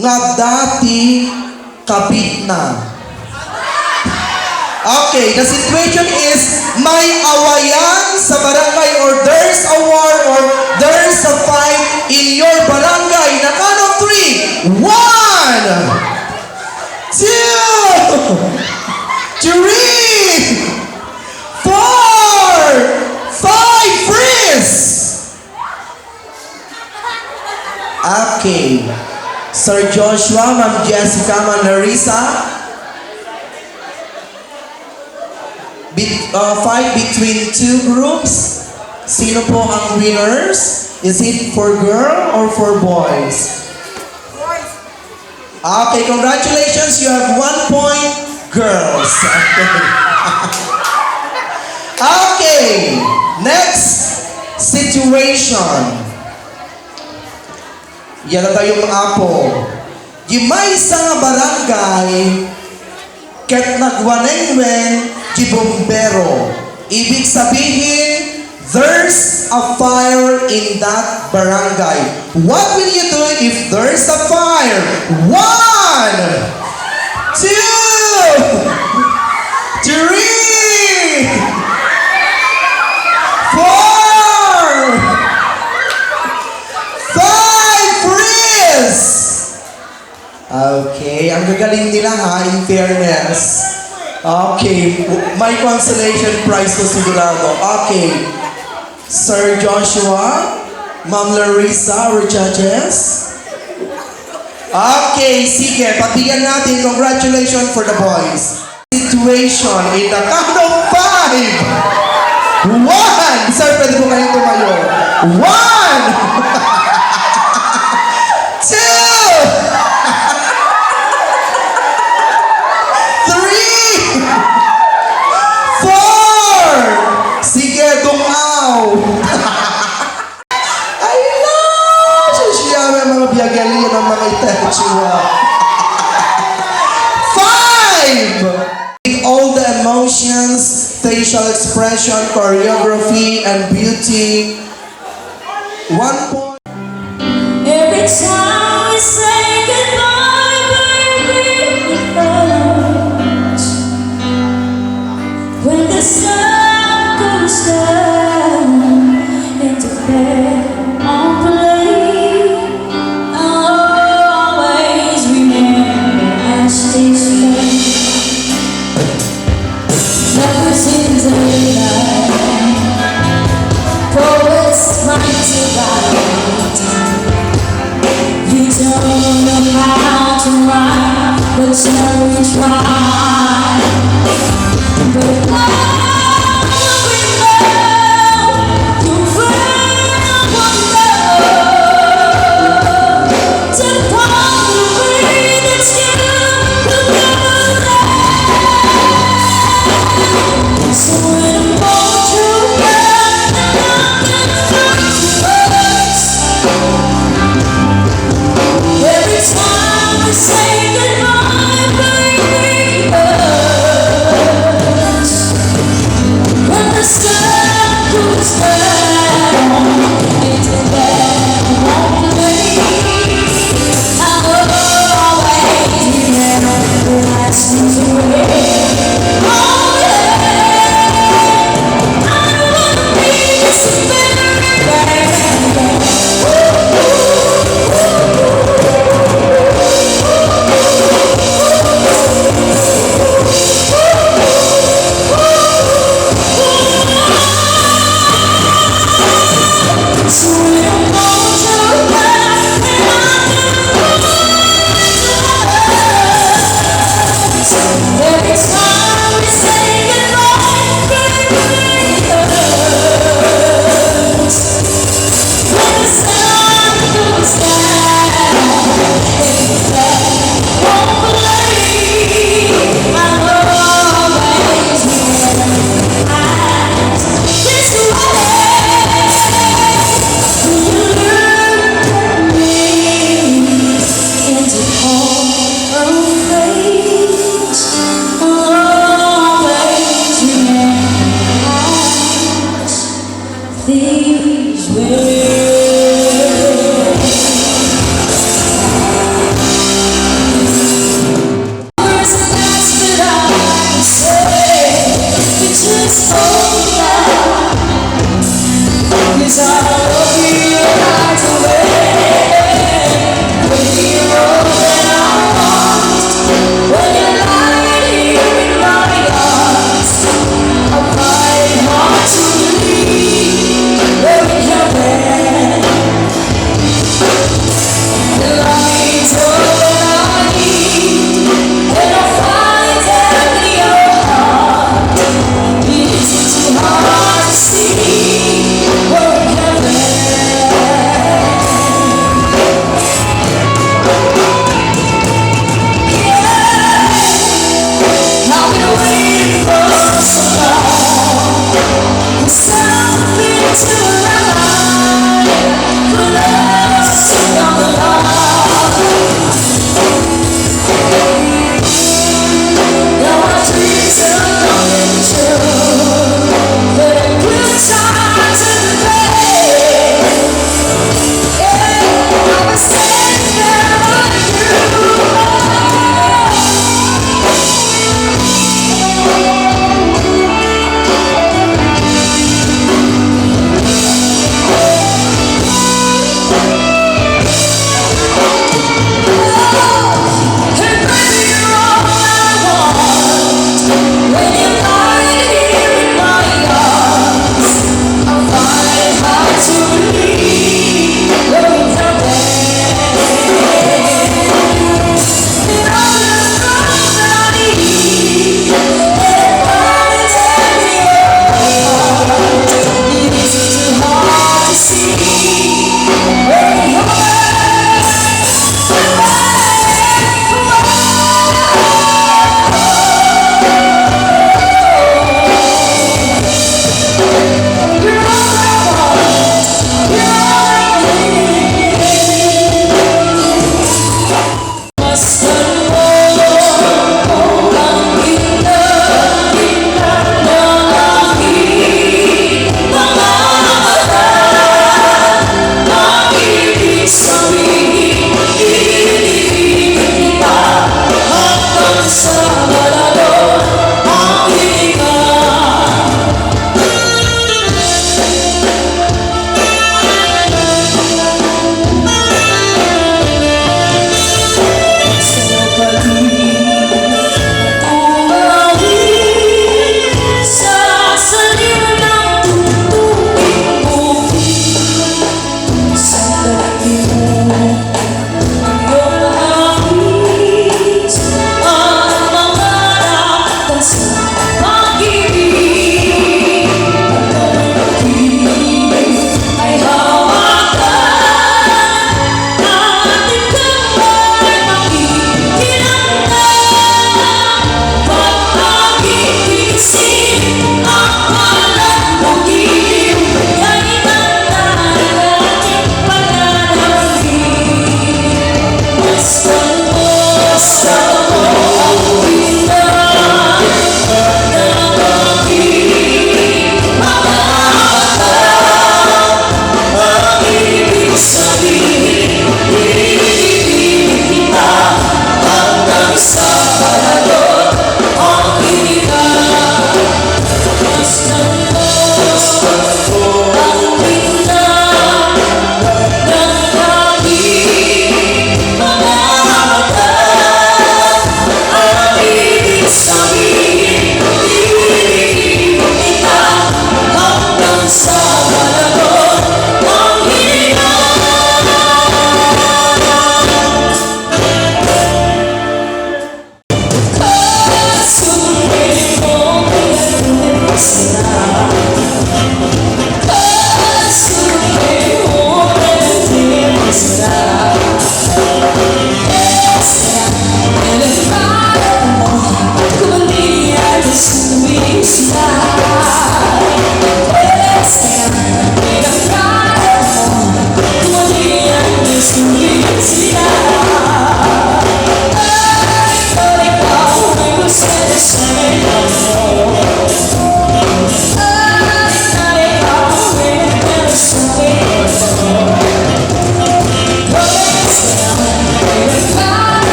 nga dati kabit na. Okay, the situation is may awayan sa barangay or there's a war or there's a fight in your barangay. Na count of 3. 1, 2, 3, 4, 5, freeze! Okay. Sir Joshua, Ma'am Jessica, Ma'am Larissa. Fight between 2 groups. Sino po ang winners? Is it for girl or for boys? Okay, congratulations. You have 1 point, girls. Okay, next situation. Yan na tayo mga apo. Di may isang barangay ket nagwanengwen di bombero. Ibig sabihin, there's a fire in that barangay. What will you do if there's a fire? 1, 2, 3, 4, 5, freeze! Okay, ang gagaling nila ha, in fairness. Okay, may consolation prize to sigurado. Okay, Sir Joshua, Ma'am Larissa, our judges. Okay, sige, pagbigyan natin. Congratulations for the boys. Situation in the count of 5. 1! Sir, pwede po kayong tumayo. 1! 2! 3! 4! Sige, dumaw! Ay na! Siya may mga biyagali ng mga itechua. 5! With all the emotions, facial expression, choreography, and beauty. 1 point. Every time we say goodbye, baby, it hurts. When the sun goes down into bed on play, I'll always remember as this day. Never seems a lie. but so try. But now we know you will wonder to find the way that you will never let. So when I'm all too bad and I can find words, every time we say goodbye, baby, hurts. When the sun goes down, it's a bad place. I'll always remember the last things away. Oh yeah, I wanna be this better, so we don't want to laugh and every time we say goodbye, baby, it hurts. When the sun goes down, it's that one place. I'll always realize this way. You look at me into all of face. I'll always remember these ways. Words are last that I say, but just hold out. 'Cause I love you right away. When you're all that I want, when you're lying here in my arms, I find it hard to believe we're in heaven.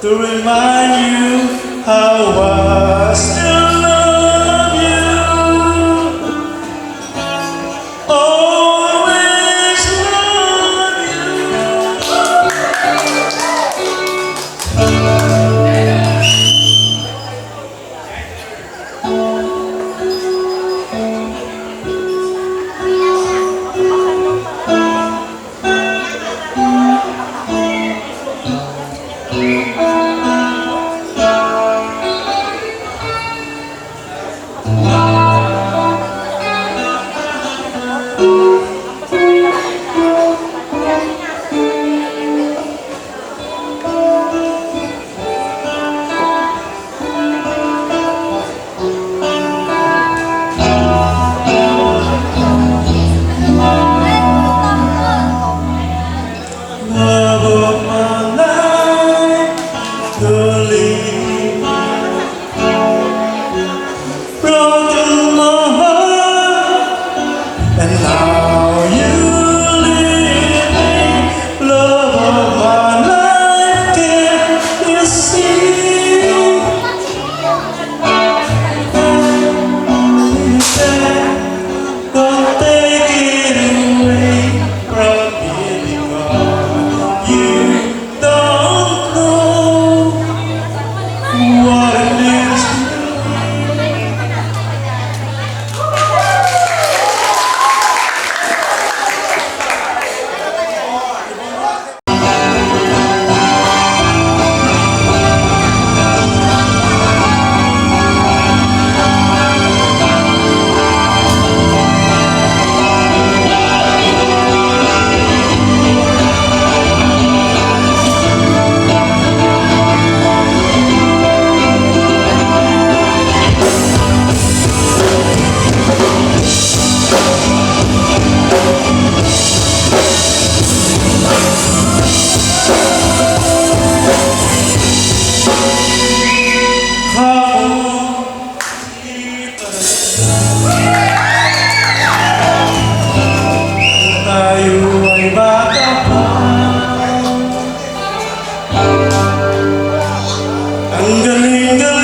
to remind you how I still love you. Always love you. believe. Broken my heart, and now you leave me. Love of my life, can't you see? Don't take it away from me, because you don't know what it means to tayo ay bata pa. Ang galing-galing